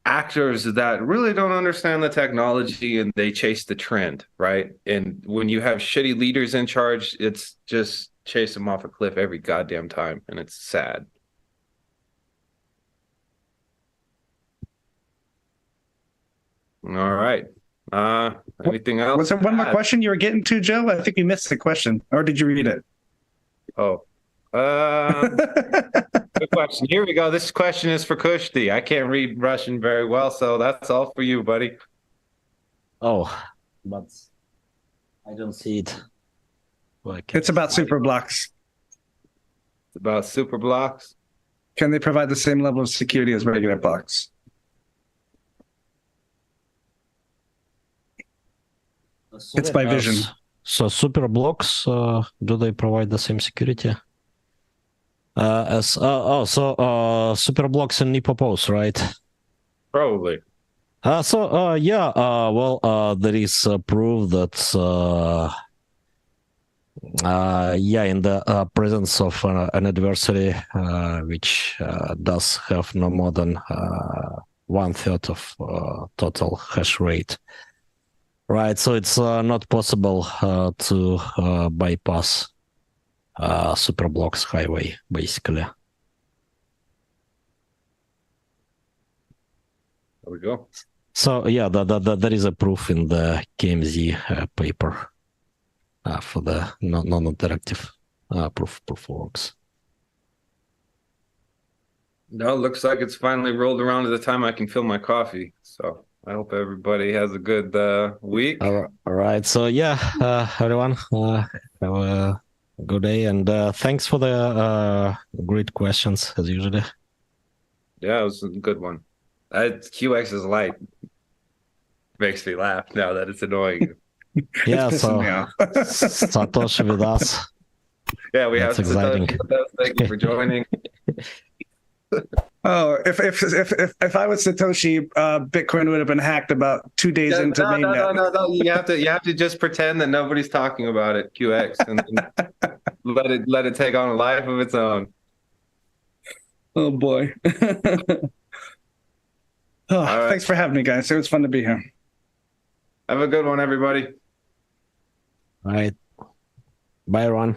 actors that really don't understand the technology and they chase the trend, right? And when you have shitty leaders in charge, it's just chase them off a cliff every goddamn time, and it's sad. All right. Anything else? Was there one more question you were getting to, Joe? I think you missed the question, or did you read it? Oh, good question. Here we go. This question is for Kushti. I can't read Russian very well, so that's all for you, buddy. Oh, but I don't see it. It's about super blocks. It's about super blocks. Can they provide the same level of security as regular blocks? It's by vision. So super blocks, do they provide the same security? Super blocks and Nipopos, right? Probably. There is proof that in the presence of an adversary which does have no more than 1/3 of total hash rate. Right, so it's not possible to bypass Superblocks highway, basically. There we go. So yeah, there is a proof in the KMZ paper for the non-interactive proof works. No, it looks like it's finally rolled around to the time I can fill my coffee. So I hope everybody has a good week. All right. So yeah, everyone, have a good day, and thanks for the great questions as usual. Yeah, it was a good one. QX is light. Makes me laugh now that it's annoying. Yeah, so Satoshi with us. Yeah, we That's have exciting. Satoshi. Thank you for joining. Oh, if I was Satoshi, Bitcoin would have been hacked about 2 days into mainnet. No. You have to just pretend that nobody's talking about it, QX, and let it take on a life of its own. Oh boy. Oh, right. Thanks for having me, guys. It was fun to be here. Have a good one, everybody. All right. Bye, everyone.